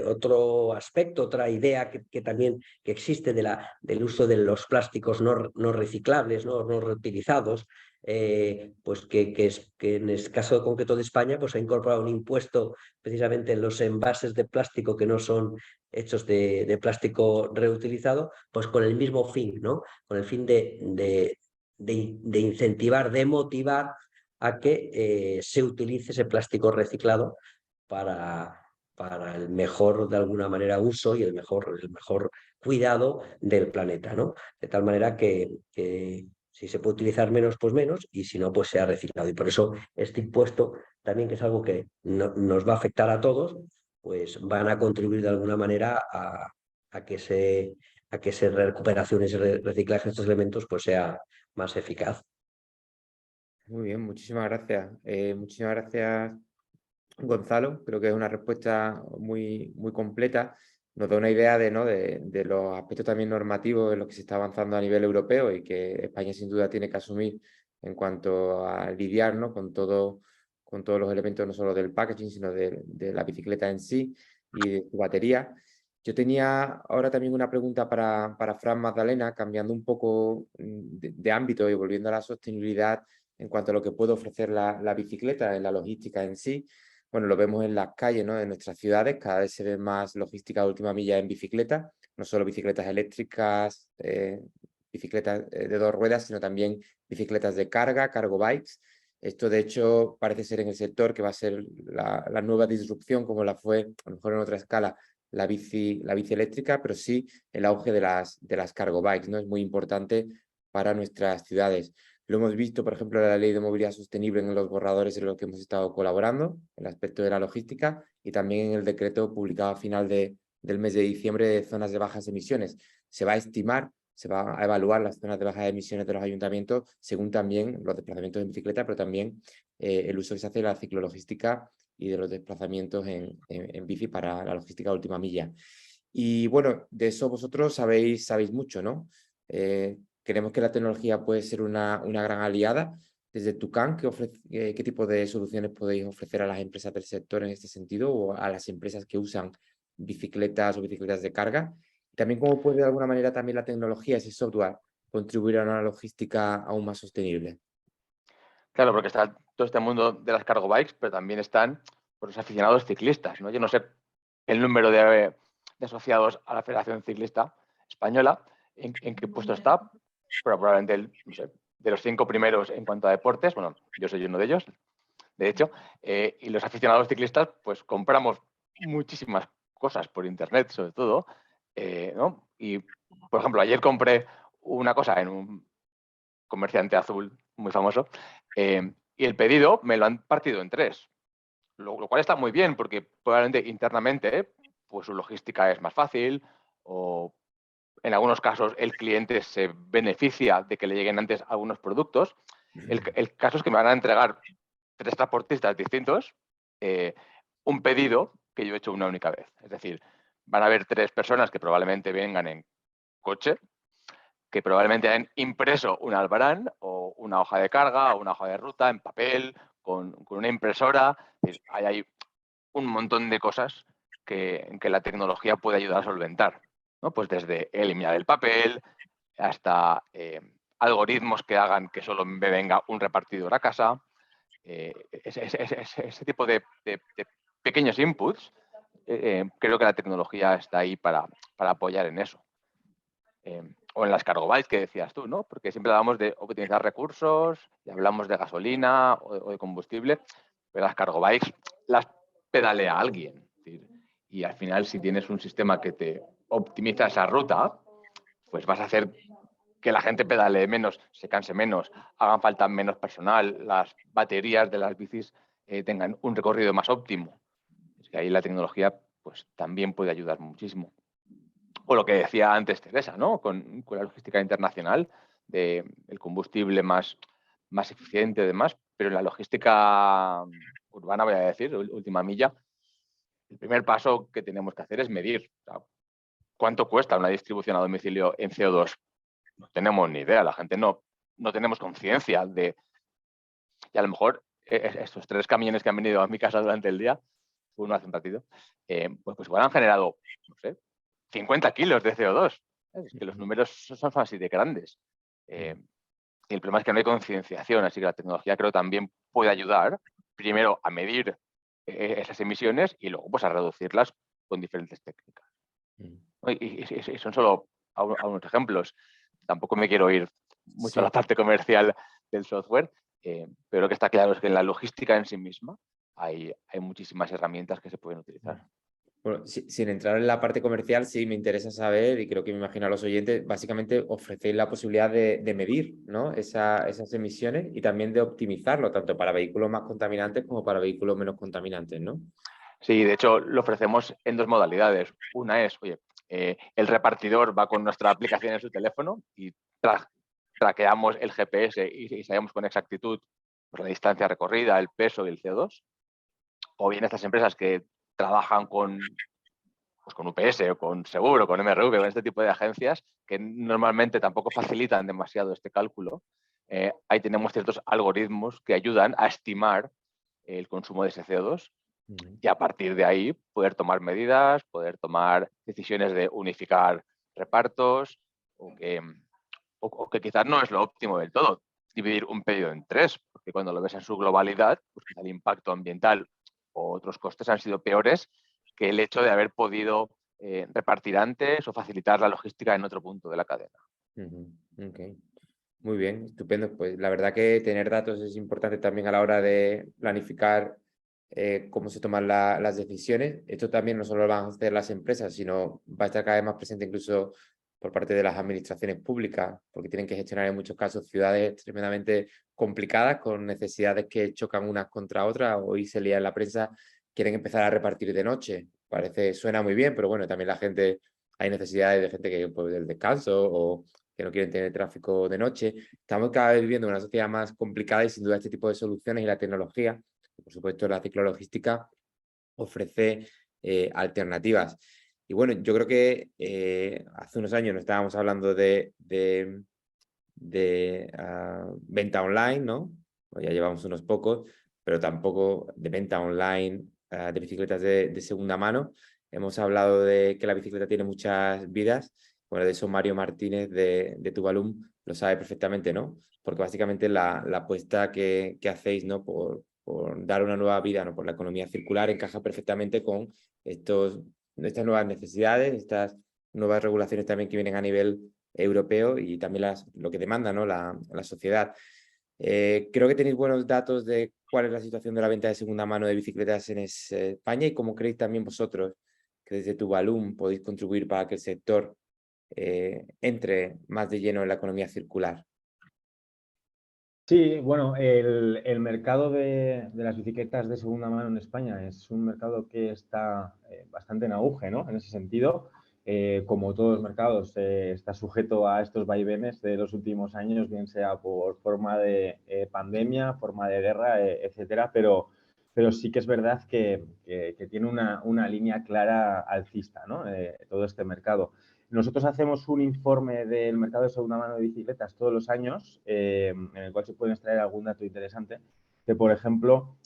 otro aspecto, otra idea que también que existe del uso de los plásticos no reciclables, no reutilizados, pues que en el caso concreto de España pues ha incorporado un impuesto precisamente en los envases de plástico que no son hechos de plástico reutilizado, pues con el mismo fin, ¿no? Con el fin de incentivar, de motivar a que se utilice ese plástico reciclado para el mejor, de alguna manera, uso y el mejor cuidado del planeta, ¿no? De tal manera que si se puede utilizar menos, pues menos, y si no, pues sea reciclado. Y por eso este impuesto también, que es algo que nos va a afectar a todos, pues van a contribuir de alguna manera a que esa recuperación y ese reciclaje de estos elementos pues sea más eficaz. Muy bien, muchísimas gracias. Muchísimas gracias, Gonzalo. Creo que es una respuesta muy completa. Nos da una idea de los aspectos también normativos en los que se está avanzando a nivel europeo y que España sin duda tiene que asumir en cuanto a lidiar, ¿no?, con todos los elementos, no solo del packaging, sino de la bicicleta en sí y de su batería. Yo tenía ahora también una pregunta para Fran Magdalena, cambiando un poco de ámbito y volviendo a la sostenibilidad en cuanto a lo que puede ofrecer la bicicleta en la logística en sí. Bueno, lo vemos en las calles, ¿no?, de nuestras ciudades, cada vez se ve más logística de última milla en bicicleta, no solo bicicletas eléctricas, bicicletas de 2 ruedas, sino también bicicletas de carga, cargo bikes. Esto, de hecho, parece ser en el sector que va a ser la nueva disrupción, como la fue, a lo mejor en otra escala, la bici eléctrica, pero sí el auge de las cargo bikes, ¿no? Es muy importante para nuestras ciudades. Lo hemos visto, por ejemplo, en la Ley de Movilidad Sostenible, en los borradores en los que hemos estado colaborando, en el aspecto de la logística, y también en el decreto publicado a final del mes de diciembre de zonas de bajas emisiones. Se va a estimar, se va a evaluar las zonas de bajas emisiones de los ayuntamientos según también los desplazamientos en bicicleta, pero también el uso que se hace de la ciclologística y de los desplazamientos en bici para la logística de última milla. Y bueno, de eso vosotros sabéis mucho, ¿no? Creemos que la tecnología puede ser una gran aliada. Desde Tucán, ¿qué tipo de soluciones podéis ofrecer a las empresas del sector en este sentido o a las empresas que usan bicicletas o bicicletas de carga? También cómo puede de alguna manera también la tecnología, ese software, contribuir a una logística aún más sostenible. Claro, porque está todo este mundo de las cargo bikes, pero también están los aficionados ciclistas, ¿no? Yo no sé el número de asociados a la Federación Ciclista Española, en qué puesto está, pero probablemente no sé, de los 5 primeros en cuanto a deportes, bueno, yo soy uno de ellos, de hecho, y los aficionados ciclistas, pues compramos muchísimas cosas por internet, sobre todo, ¿no? Y, por ejemplo, ayer compré una cosa en un comerciante azul muy famoso, y el pedido me lo han partido en 3, lo cual está muy bien porque probablemente internamente pues su logística es más fácil o en algunos casos el cliente se beneficia de que le lleguen antes algunos productos. El caso es que me van a entregar 3 transportistas distintos un pedido que yo he hecho una única vez. Es decir, van a haber 3 personas que probablemente vengan en coche, que probablemente hayan impreso un albarán o una hoja de carga o una hoja de ruta en papel, con una impresora. Hay un montón de cosas que la tecnología puede ayudar a solventar, ¿no? Pues desde eliminar el papel hasta algoritmos que hagan que solo me venga un repartidor a casa. Ese tipo de pequeños inputs, creo que la tecnología está ahí para apoyar en eso. O en las cargo bikes que decías tú, ¿no? Porque siempre hablamos de optimizar recursos y hablamos de gasolina o de combustible, pero las cargo bikes las pedalea alguien. Es decir, y al final, si tienes un sistema que te optimiza esa ruta, pues vas a hacer que la gente pedalee menos, se canse menos, hagan falta menos personal, las baterías de las bicis tengan un recorrido más óptimo. Es que ahí la tecnología pues, también puede ayudar muchísimo. O lo que decía antes Teresa, ¿no? Con la logística internacional, el combustible más eficiente y demás, pero en la logística urbana, voy a decir, última milla, el primer paso que tenemos que hacer es medir. O sea, ¿cuánto cuesta una distribución a domicilio en CO2? No tenemos ni idea, la gente no tenemos conciencia de... Y a lo mejor estos 3 camiones que han venido a mi casa durante el día, uno hace un ratito, pues igual han generado, no sé, 50 kilos de CO2. Es que los números son así de grandes. Y el problema es que no hay concienciación, así que la tecnología creo también puede ayudar, primero a medir esas emisiones y luego pues a reducirlas con diferentes técnicas. Y son solo algunos ejemplos. Tampoco me quiero ir mucho a la parte comercial del software, pero lo que está claro es que en la logística en sí misma hay muchísimas herramientas que se pueden utilizar. Bueno, sin entrar en la parte comercial, sí me interesa saber, y creo que me imagino a los oyentes, básicamente ofrecéis la posibilidad de medir, ¿no? esas emisiones y también de optimizarlo, tanto para vehículos más contaminantes como para vehículos menos contaminantes, ¿no? Sí, de hecho lo ofrecemos en dos modalidades. Una es, oye, el repartidor va con nuestra aplicación en su teléfono y traqueamos el GPS y sabemos con exactitud pues, la distancia recorrida, el peso y el CO2. O bien estas empresas que trabajan con UPS o con Seguro, con MRV, con este tipo de agencias que normalmente tampoco facilitan demasiado este cálculo. Ahí tenemos ciertos algoritmos que ayudan a estimar el consumo de ese CO2 y a partir de ahí poder tomar medidas, poder tomar decisiones de unificar repartos o que quizás no es lo óptimo del todo, dividir un pedido en 3, porque cuando lo ves en su globalidad, pues quizá el impacto ambiental o otros costes han sido peores que el hecho de haber podido repartir antes o facilitar la logística en otro punto de la cadena. Okay. Muy bien, estupendo. Pues la verdad que tener datos es importante también a la hora de planificar cómo se toman las decisiones. Esto también no solo lo van a hacer las empresas, sino va a estar cada vez más presente incluso por parte de las administraciones públicas, porque tienen que gestionar en muchos casos ciudades tremendamente complicadas, con necesidades que chocan unas contra otras. Hoy se lía en la prensa, quieren empezar a repartir de noche. Suena muy bien, pero bueno, también hay necesidades de gente que puede del descanso o que no quieren tener tráfico de noche. Estamos cada vez viviendo una sociedad más complicada y sin duda este tipo de soluciones y la tecnología, por supuesto la ciclologística, ofrece alternativas. Y bueno, yo creo que hace unos años no estábamos hablando de venta online, ¿no? Pues ya llevamos unos pocos, pero tampoco de venta online de bicicletas de segunda mano. Hemos hablado de que la bicicleta tiene muchas vidas. Bueno, de eso Mario Martínez de Tuvalu lo sabe perfectamente, ¿no? Porque básicamente la apuesta que hacéis, ¿no? Por dar una nueva vida, ¿no? Por la economía circular encaja perfectamente con estas nuevas necesidades, estas nuevas regulaciones también que vienen a nivel europeo y también lo que demanda, ¿no? la sociedad. Creo que tenéis buenos datos de cuál es la situación de la venta de segunda mano de bicicletas en España y cómo creéis también vosotros que desde Tuvalu podéis contribuir para que el sector entre más de lleno en la economía circular. Sí, bueno, el mercado de las bicicletas de segunda mano en España es un mercado que está bastante en auge, ¿no? En ese sentido, como todos los mercados, está sujeto a estos vaivenes de los últimos años, bien sea por forma de pandemia, forma de guerra, etcétera, pero sí que es verdad que tiene una línea clara alcista, ¿no? Todo este mercado. Nosotros hacemos un informe del mercado de segunda mano de bicicletas todos los años, en el cual se pueden extraer algún dato interesante. Que, por ejemplo,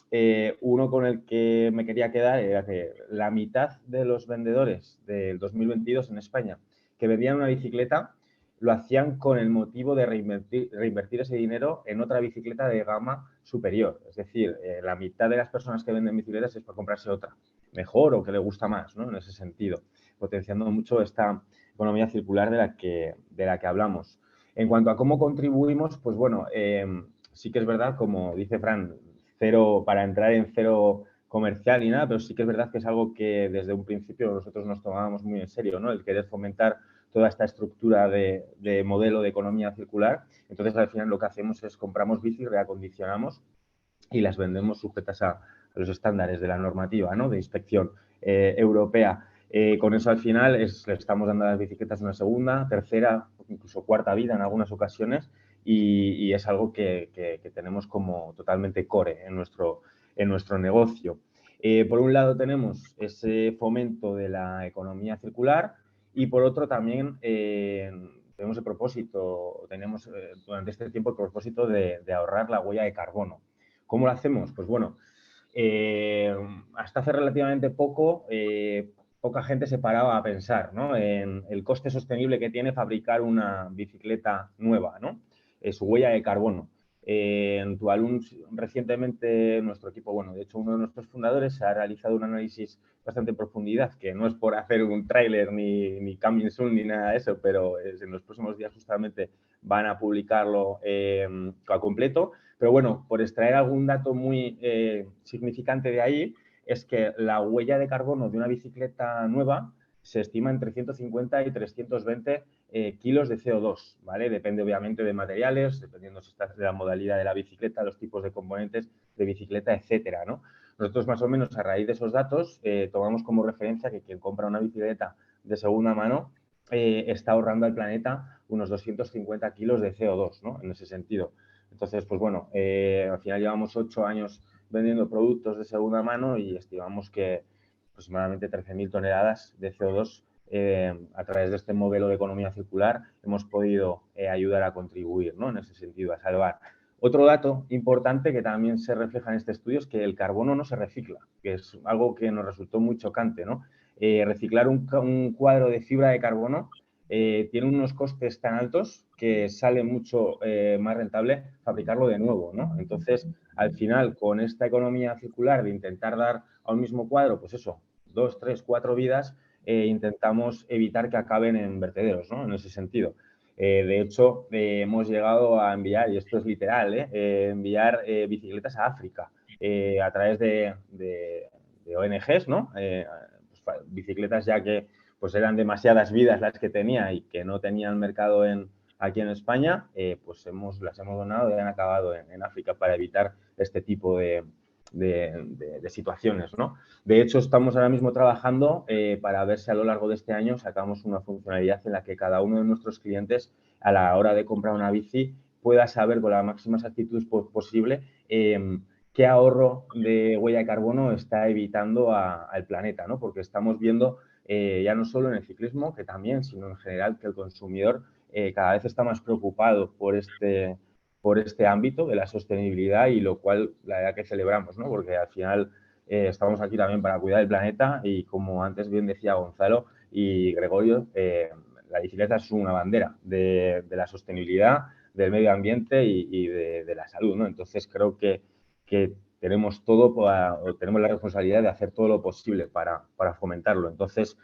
uno con el que me quería quedar era que la mitad de los vendedores del 2022 en España que vendían una bicicleta lo hacían con el motivo de reinvertir ese dinero en otra bicicleta de gama superior. Es decir, la mitad de las personas que venden bicicletas es para comprarse otra mejor o que le gusta más, ¿no? En ese sentido, potenciando mucho esta economía circular de la que hablamos. En cuanto a cómo contribuimos, pues bueno, sí que es verdad, como dice Fran, para entrar en cero comercial y nada, pero sí que es verdad que es algo que desde un principio nosotros nos tomábamos muy en serio, ¿no? El querer fomentar toda esta estructura de modelo de economía circular. Entonces, al final lo que hacemos es compramos bicis, reacondicionamos y las vendemos sujetas a los estándares de la normativa, ¿no? De inspección europea. Con eso al final le estamos dando a las bicicletas una segunda, tercera, incluso cuarta vida en algunas ocasiones y es algo que tenemos como totalmente core en nuestro negocio. Por un lado tenemos ese fomento de la economía circular y por otro también tenemos durante este tiempo el propósito de ahorrar la huella de carbono. ¿Cómo lo hacemos? Pues bueno, hasta hace relativamente poco, poca gente se paraba a pensar, ¿no?, en el coste sostenible que tiene fabricar una bicicleta nueva, ¿no?, su huella de carbono. En Tuvalu, recientemente, nuestro equipo, bueno, de hecho, uno de nuestros fundadores ha realizado un análisis bastante en profundidad, que no es por hacer un tráiler ni coming soon ni nada de eso, pero en los próximos días justamente van a publicarlo a completo. Pero bueno, por extraer algún dato muy significante de ahí, es que la huella de carbono de una bicicleta nueva se estima entre 150 y 320 kilos de CO2, ¿vale? Depende obviamente de materiales, dependiendo si estás de la modalidad de la bicicleta, los tipos de componentes de bicicleta, etcétera, ¿no? Nosotros más o menos a raíz de esos datos tomamos como referencia que quien compra una bicicleta de segunda mano está ahorrando al planeta unos 250 kilos de CO2, ¿no?, en ese sentido. Entonces, pues bueno, al final llevamos 8 años vendiendo productos de segunda mano y estimamos que aproximadamente 13.000 toneladas de CO2 a través de este modelo de economía circular hemos podido ayudar a contribuir, ¿no?, en ese sentido, a salvar. Otro dato importante que también se refleja en este estudio es que el carbono no se recicla, que es algo que nos resultó muy chocante, ¿no? Reciclar un cuadro de fibra de carbono tiene unos costes tan altos que sale mucho más rentable fabricarlo de nuevo, ¿no? Entonces, al final, con esta economía circular de intentar dar a un mismo cuadro, pues eso, 2, 3, 4 vidas, intentamos evitar que acaben en vertederos, ¿no?, en ese sentido. De hecho, hemos llegado a enviar, y esto es literal, enviar bicicletas a África a través de ONGs, ¿no? Pues, bicicletas ya que pues eran demasiadas vidas las que tenía y que no tenían mercado aquí en España, pues las hemos donado y han acabado en África para evitar este tipo de situaciones, ¿no? De hecho, estamos ahora mismo trabajando para ver si a lo largo de este año sacamos una funcionalidad en la que cada uno de nuestros clientes, a la hora de comprar una bici, pueda saber con la máxima exactitud posible qué ahorro de huella de carbono está evitando al planeta, ¿no? Porque estamos viendo, ya no solo en el ciclismo, que también, sino en general, que el consumidor cada vez está más preocupado por este ámbito de la sostenibilidad, y lo cual la verdad que celebramos, ¿no? Porque al final estamos aquí también para cuidar el planeta y, como antes bien decía Gonzalo y Gregorio, la bicicleta es una bandera de la sostenibilidad, del medio ambiente y de la salud, ¿no? Entonces creo que tenemos tenemos la responsabilidad de hacer todo lo posible para fomentarlo. Entonces,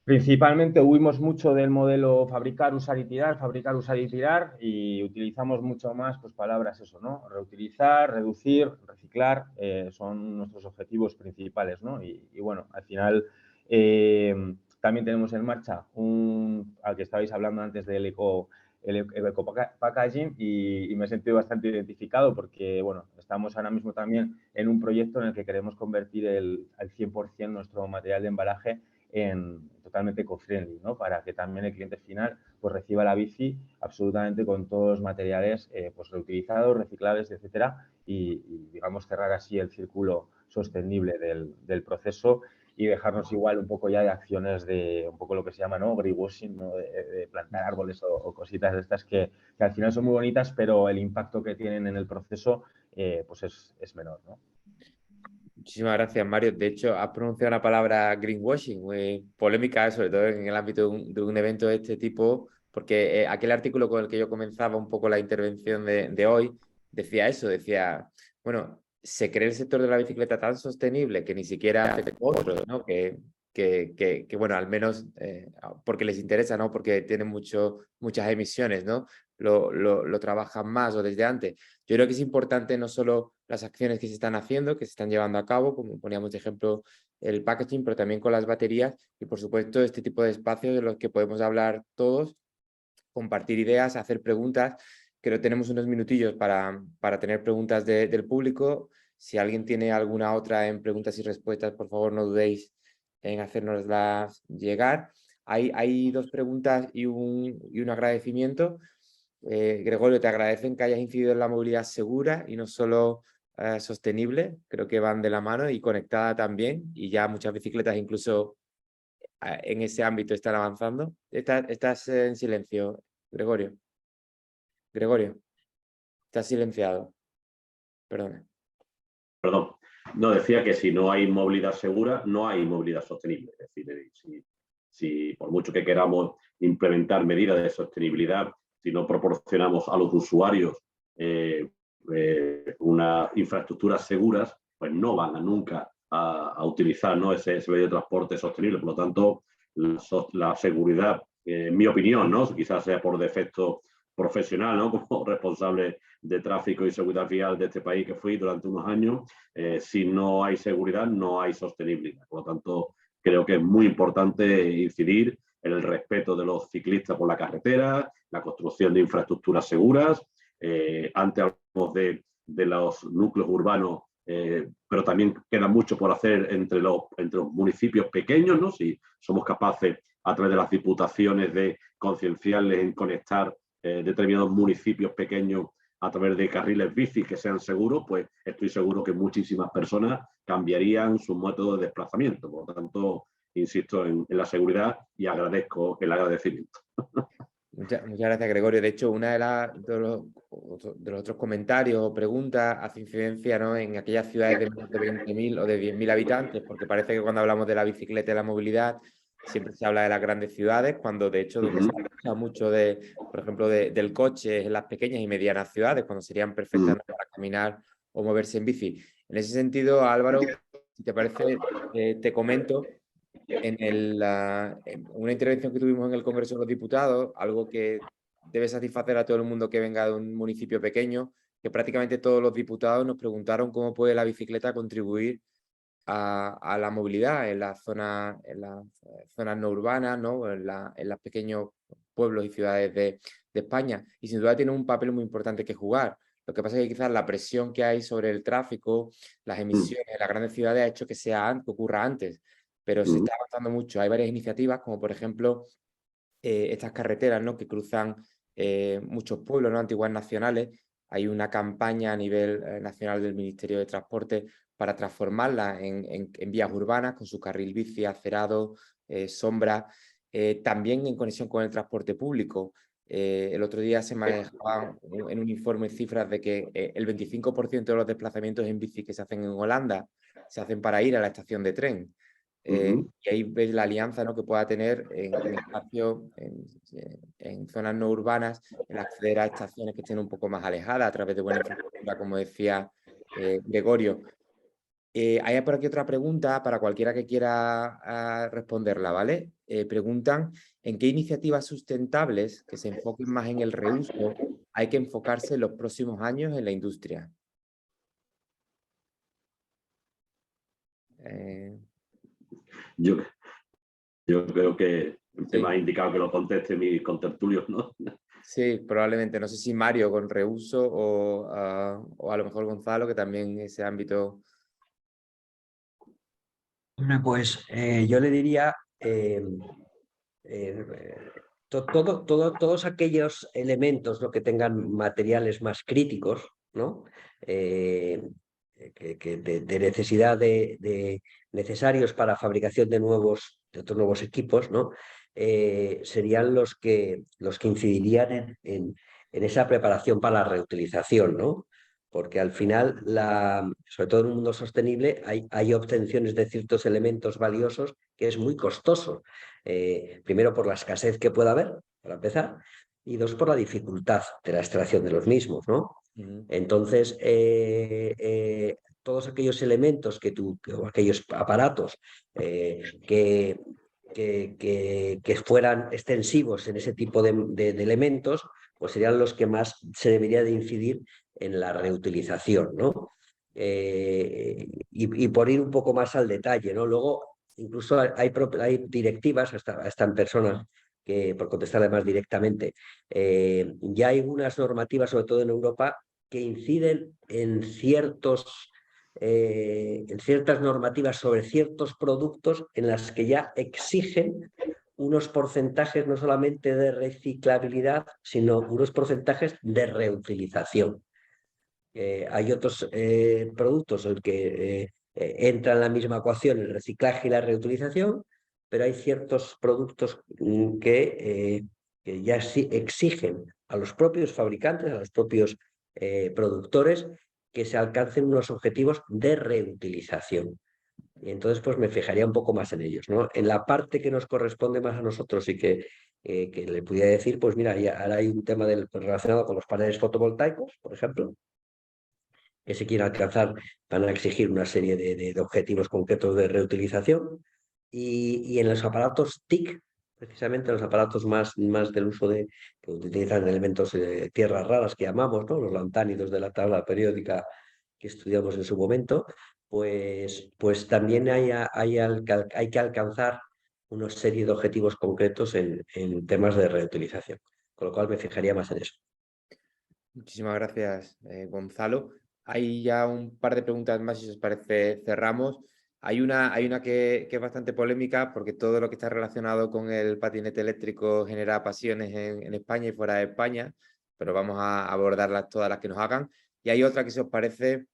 principalmente huimos mucho del modelo fabricar, usar y tirar, y utilizamos mucho más, pues, palabras eso, ¿no? Reutilizar, reducir, reciclar, son nuestros objetivos principales, ¿no? Y bueno, al final también tenemos en marcha al que estabais hablando antes del eco packaging, y me he sentido bastante identificado porque, bueno, estamos ahora mismo también en un proyecto en el que queremos convertir al 100% nuestro material de embalaje en totalmente eco-friendly, ¿no? Para que también el cliente final pues reciba la bici absolutamente con todos los materiales pues reutilizados, reciclables, etcétera, y digamos cerrar así el círculo sostenible del proceso, y dejarnos igual un poco ya de acciones de un poco lo que se llama, ¿no?, greenwashing, ¿no?, de plantar árboles o cositas de estas que al final son muy bonitas, pero el impacto que tienen en el proceso pues es menor, ¿no? Muchísimas gracias, Mario. De hecho, has pronunciado una palabra greenwashing, muy polémica, sobre todo en el ámbito de un evento de este tipo, porque aquel artículo con el que yo comenzaba un poco la intervención de hoy decía eso, decía, bueno, se cree el sector de la bicicleta tan sostenible que ni siquiera otros, ¿no? Que bueno, al menos porque les interesa, ¿no? Porque tienen muchas emisiones, ¿no? Lo trabajan más o desde antes. Yo creo que es importante no solo las acciones que se están haciendo, que se están llevando a cabo, como poníamos de ejemplo el packaging, pero también con las baterías y, por supuesto, este tipo de espacios de los que podemos hablar todos, compartir ideas, hacer preguntas. Creo que tenemos unos minutillos para tener preguntas del público. Si alguien tiene alguna otra en preguntas y respuestas, por favor, no dudéis en hacérnoslas llegar. Hay 2 preguntas y un agradecimiento. Gregorio, te agradecen que hayas incidido en la movilidad segura y no solo sostenible. Creo que van de la mano y conectada también, y ya muchas bicicletas incluso en ese ámbito están avanzando. Estás en silencio, Gregorio. Gregorio, estás silenciado. Perdona. Perdón. No, decía que si no hay movilidad segura, no hay movilidad sostenible. Es decir, si por mucho que queramos implementar medidas de sostenibilidad, si no proporcionamos a los usuarios unas infraestructuras seguras, pues no van a nunca a utilizar, ¿no?, ese medio de transporte sostenible. Por lo tanto, la seguridad, en mi opinión, ¿no?, quizás sea por defecto profesional, ¿no?, como responsable de tráfico y seguridad vial de este país que fui durante unos años, si no hay seguridad, no hay sostenibilidad. Por lo tanto, creo que es muy importante incidir en el respeto de los ciclistas por la carretera, la construcción de infraestructuras seguras. Antes hablamos de los núcleos urbanos, pero también queda mucho por hacer entre los municipios pequeños, ¿no? Si somos capaces, a través de las diputaciones, de concienciarles en conectar determinados municipios pequeños a través de carriles bici que sean seguros, pues estoy seguro que muchísimas personas cambiarían su método de desplazamiento. Por lo tanto, insisto en la seguridad y agradezco el agradecimiento. Muchas gracias, Gregorio. De hecho, una de los otros comentarios o preguntas hace incidencia, ¿no?, en aquellas ciudades de menos de 20.000 o de 10.000 habitantes, porque parece que cuando hablamos de la bicicleta y la movilidad siempre se habla de las grandes ciudades, cuando de hecho donde se habla mucho por ejemplo, del coche es en las pequeñas y medianas ciudades, cuando serían perfectamente para caminar o moverse en bici. En ese sentido, Álvaro, si te parece, te comento. En una intervención que tuvimos en el Congreso de los Diputados, algo que debe satisfacer a todo el mundo que venga de un municipio pequeño, que prácticamente todos los diputados nos preguntaron cómo puede la bicicleta contribuir a la movilidad en las zonas no urbanas, ¿no?, en los pequeños pueblos y ciudades de España. Y sin duda tiene un papel muy importante que jugar. Lo que pasa es que quizás la presión que hay sobre el tráfico, las emisiones en las grandes ciudades ha hecho que ocurra antes. Pero se está avanzando mucho. Hay varias iniciativas, como por ejemplo estas carreteras, ¿no?, que cruzan muchos pueblos, ¿no?, antiguas nacionales. Hay una campaña a nivel nacional del Ministerio de Transporte para transformarlas en vías urbanas con su carril bici acerado, sombra, también en conexión con el transporte público. El otro día se manejaban en un informe cifras de que el 25% de los desplazamientos en bici que se hacen en Holanda se hacen para ir a la estación de tren. Y ahí ves la alianza, ¿no?, que pueda tener en espacios, en zonas no urbanas, el acceder a estaciones que estén un poco más alejadas a través de buena infraestructura, como decía Gregorio. Hay por aquí otra pregunta para cualquiera que quiera responderla, ¿vale? Preguntan, ¿en qué iniciativas sustentables que se enfoquen más en el reuso hay que enfocarse en los próximos años en la industria? Yo creo que se me ha indicado que lo conteste mis contertulios, ¿no? Sí, probablemente. No sé si Mario con reuso o a lo mejor Gonzalo, que también ese ámbito. Pues yo le diría todos aquellos elementos, ¿no?, que tengan materiales más críticos, ¿no?, de necesidad necesarios para fabricación de otros nuevos equipos, ¿no?, serían los que incidirían en esa preparación para la reutilización, ¿no? Porque al final, sobre todo en un mundo sostenible, hay obtenciones de ciertos elementos valiosos que es muy costoso. Primero por la escasez que pueda haber, para empezar, y dos, por la dificultad de la extracción de los mismos, ¿no? Entonces, todos aquellos elementos o aquellos aparatos que fueran extensivos en ese tipo de elementos, pues serían los que más se debería de incidir en la reutilización, ¿no? Y por ir un poco más al detalle, ¿no? Luego, incluso hay directivas, hasta en personas, que, por contestar además directamente, ya hay unas normativas, sobre todo en Europa, que inciden en ciertas normativas sobre ciertos productos en las que ya exigen unos porcentajes no solamente de reciclabilidad, sino unos porcentajes de reutilización. Hay otros productos en que entra en la misma ecuación el reciclaje y la reutilización, pero hay ciertos productos que ya sí exigen a los propios fabricantes, a los propios productores, que se alcancen unos objetivos de reutilización. Y entonces, pues me fijaría un poco más en ellos, ¿no? En la parte que nos corresponde más a nosotros y que le pudiera decir, pues mira, ahora hay un tema relacionado con los paneles fotovoltaicos, por ejemplo, que se quiere alcanzar, van a exigir una serie de objetivos concretos de reutilización. Y en los aparatos TIC, precisamente los aparatos más del uso que utilizan elementos tierras raras que llamamos, ¿no? Los lantánidos de la tabla periódica que estudiamos en su momento, pues también hay que alcanzar una serie de objetivos concretos en temas de reutilización, con lo cual me fijaría más en eso. Muchísimas gracias, Gonzalo. Hay ya un par de preguntas más, si os parece, cerramos. Hay una que es bastante polémica porque todo lo que está relacionado con el patinete eléctrico genera pasiones en España y fuera de España, pero vamos a abordarlas todas las que nos hagan. Y hay otra que, si os parece,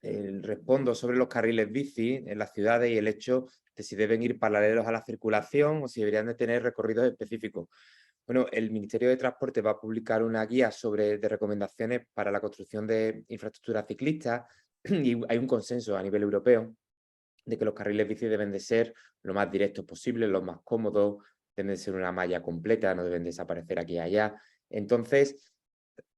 respondo sobre los carriles bici en las ciudades y el hecho de si deben ir paralelos a la circulación o si deberían de tener recorridos específicos. Bueno, el Ministerio de Transporte va a publicar una guía de recomendaciones para la construcción de infraestructuras ciclistas y hay un consenso a nivel europeo de que los carriles bici deben de ser lo más directos posible, los más cómodos, deben de ser una malla completa, no deben desaparecer aquí y allá. Entonces,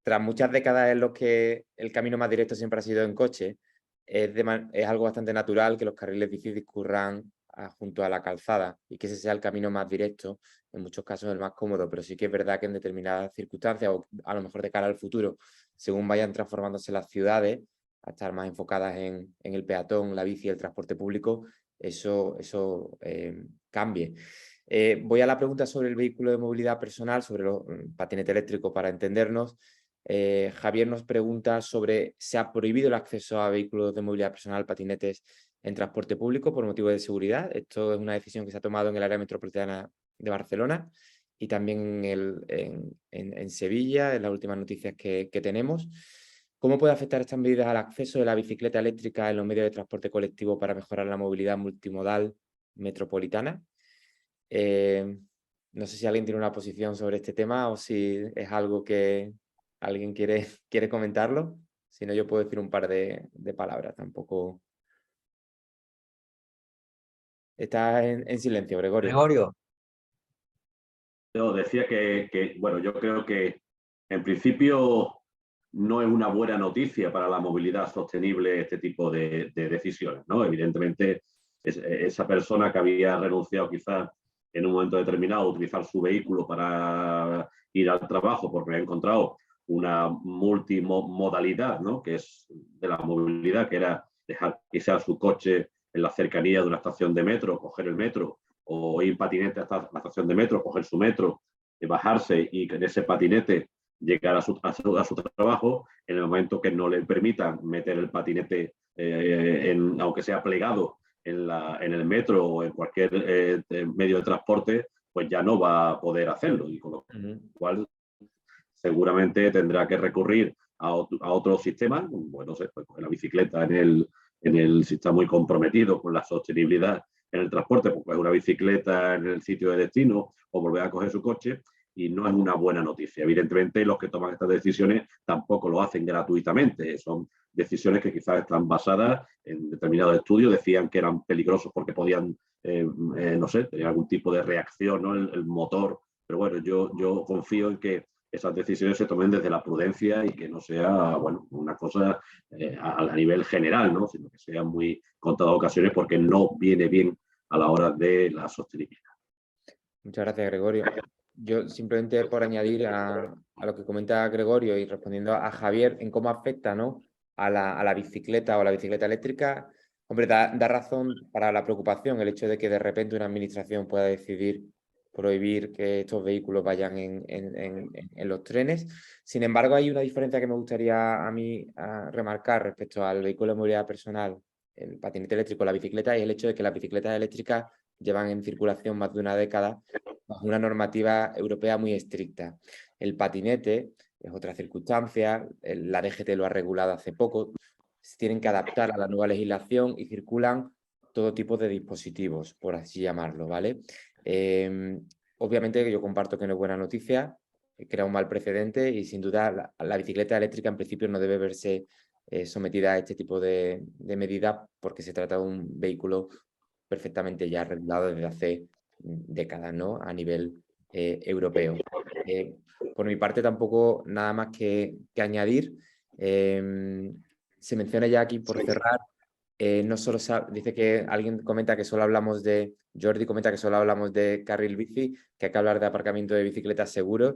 tras muchas décadas en los que el camino más directo siempre ha sido en coche, es algo bastante natural que los carriles bici discurran junto a la calzada y que ese sea el camino más directo, en muchos casos el más cómodo, pero sí que es verdad que en determinadas circunstancias o a lo mejor de cara al futuro, según vayan transformándose las ciudades, a estar más enfocadas en el peatón, la bici y el transporte público, eso cambie. Voy a la pregunta sobre el vehículo de movilidad personal, sobre el patinete eléctrico para entendernos. Javier nos pregunta sobre si ha prohibido el acceso a vehículos de movilidad personal, patinetes en transporte público por motivos de seguridad. Esto es una decisión que se ha tomado en el área metropolitana de Barcelona y también en Sevilla, en las últimas noticias que tenemos. ¿Cómo puede afectar estas medidas al acceso de la bicicleta eléctrica en los medios de transporte colectivo para mejorar la movilidad multimodal metropolitana? No sé si alguien tiene una posición sobre este tema o si es algo que alguien quiere comentarlo. Si no, yo puedo decir un par de palabras, tampoco. Estás en silencio, Gregorio. Gregorio. Yo decía bueno, yo creo que en principio no es una buena noticia para la movilidad sostenible este tipo de decisiones, ¿no? Evidentemente, esa persona que había renunciado quizás en un momento determinado a utilizar su vehículo para ir al trabajo porque había encontrado una multimodalidad, ¿no? Que es de la movilidad, que era dejar quizás su coche en la cercanía de una estación de metro, coger el metro, o ir patinete hasta la estación de metro, coger su metro, bajarse y en ese patinete llegar a su trabajo. En el momento que no le permitan meter el patinete, aunque sea plegado en el metro o en cualquier medio de transporte, pues ya no va a poder hacerlo. Y con lo cual seguramente tendrá que recurrir a otro sistema, bueno, no sé, pues la bicicleta si está muy comprometido con la sostenibilidad en el transporte, pues una bicicleta en el sitio de destino o volver a coger su coche, y no es una buena noticia. Evidentemente, los que toman estas decisiones tampoco lo hacen gratuitamente, son decisiones que quizás están basadas en determinados estudios, decían que eran peligrosos porque podían, no sé, tener algún tipo de reacción, ¿no? El motor, pero bueno, yo confío en que esas decisiones se tomen desde la prudencia y que no sea, bueno, una cosa a nivel general, ¿no? Sino que sea muy contadas ocasiones porque no viene bien a la hora de la sostenibilidad. Muchas gracias, Gregorio. Yo simplemente por añadir a lo que comenta Gregorio y respondiendo a Javier en cómo afecta, ¿no? a la bicicleta o la bicicleta eléctrica, hombre, da razón para la preocupación el hecho de que de repente una administración pueda decidir prohibir que estos vehículos vayan en los trenes. Sin embargo, hay una diferencia que me gustaría a mí remarcar respecto al vehículo de movilidad personal, el patinete eléctrico, la bicicleta, y el hecho de que las bicicletas eléctricas llevan en circulación más de una década bajo una normativa europea muy estricta. El patinete es otra circunstancia, la DGT lo ha regulado hace poco, se tienen que adaptar a la nueva legislación y circulan todo tipo de dispositivos, por así llamarlo, ¿vale? Obviamente yo comparto que no es buena noticia, crea un mal precedente y sin duda la bicicleta eléctrica en principio no debe verse sometida a este tipo de medidas porque se trata de un vehículo perfectamente ya regulado desde hace décadas, ¿no? A nivel europeo. Por mi parte tampoco nada más que añadir. Se menciona ya aquí por cerrar, no solo dice que alguien comenta que solo hablamos de, Jordi comenta que solo hablamos de carril bici, que hay que hablar de aparcamiento de bicicletas seguros.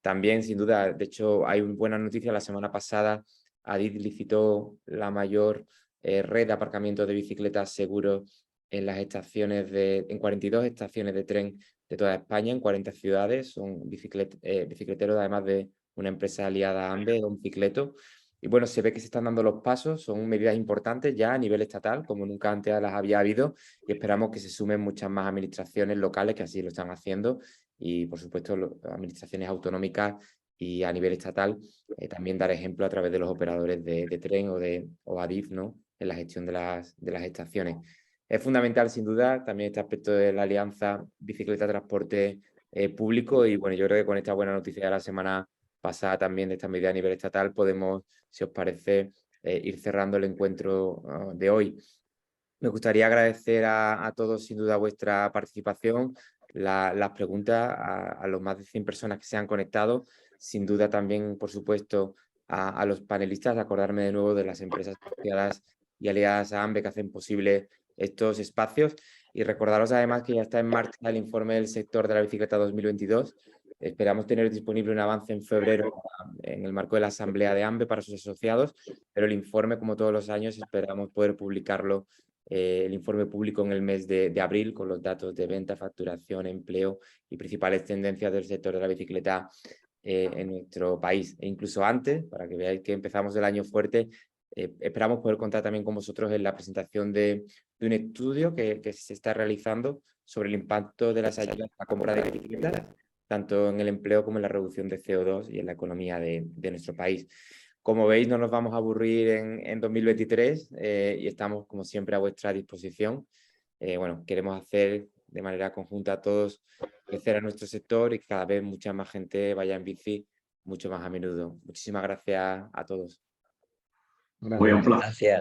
También, sin duda, de hecho, hay una buena noticia. La semana pasada, Adif licitó la mayor red de aparcamiento de bicicletas seguros en las estaciones en 42 estaciones de tren de toda España, en 40 ciudades. Son bicicleteros, además de una empresa aliada a AMBE, Don Cicleto. Y bueno, se ve que se están dando los pasos, son medidas importantes ya a nivel estatal, como nunca antes las había habido, y esperamos que se sumen muchas más administraciones locales que así lo están haciendo, y por supuesto administraciones autonómicas y a nivel estatal también dar ejemplo a través de los operadores de tren o Adif, ¿no? En la gestión de las estaciones. Es fundamental, sin duda, también este aspecto de la alianza bicicleta-transporte público, y bueno, yo creo que con esta buena noticia de la semana pasada también de esta medida a nivel estatal podemos, si os parece, ir cerrando el encuentro de hoy. Me gustaría agradecer a todos, sin duda, vuestra participación, las preguntas, a los más de 100 personas que se han conectado. Sin duda también, por supuesto, a los panelistas, acordarme de nuevo de las empresas asociadas y aliadas a AMBE que hacen posible estos espacios. Y recordaros además que ya está en marcha el informe del sector de la bicicleta 2022. Esperamos tener disponible un avance en febrero en el marco de la asamblea de AMBE para sus asociados, pero el informe, como todos los años, esperamos poder publicarlo el informe público en el mes de abril con los datos de venta, facturación, empleo y principales tendencias del sector de la bicicleta en nuestro país. E incluso antes, para que veáis que empezamos el año fuerte, esperamos poder contar también con vosotros en la presentación de un estudio que se está realizando sobre el impacto de las ayudas a la compra de bicicletas, tanto en el empleo como en la reducción de CO2 y en la economía de nuestro país. Como veis, no nos vamos a aburrir en 2023 y estamos, como siempre, a vuestra disposición. Bueno, queremos hacer de manera conjunta a todos crecer a nuestro sector y que cada vez mucha más gente vaya en bici mucho más a menudo. Muchísimas gracias a todos. Muy un placer. Gracias.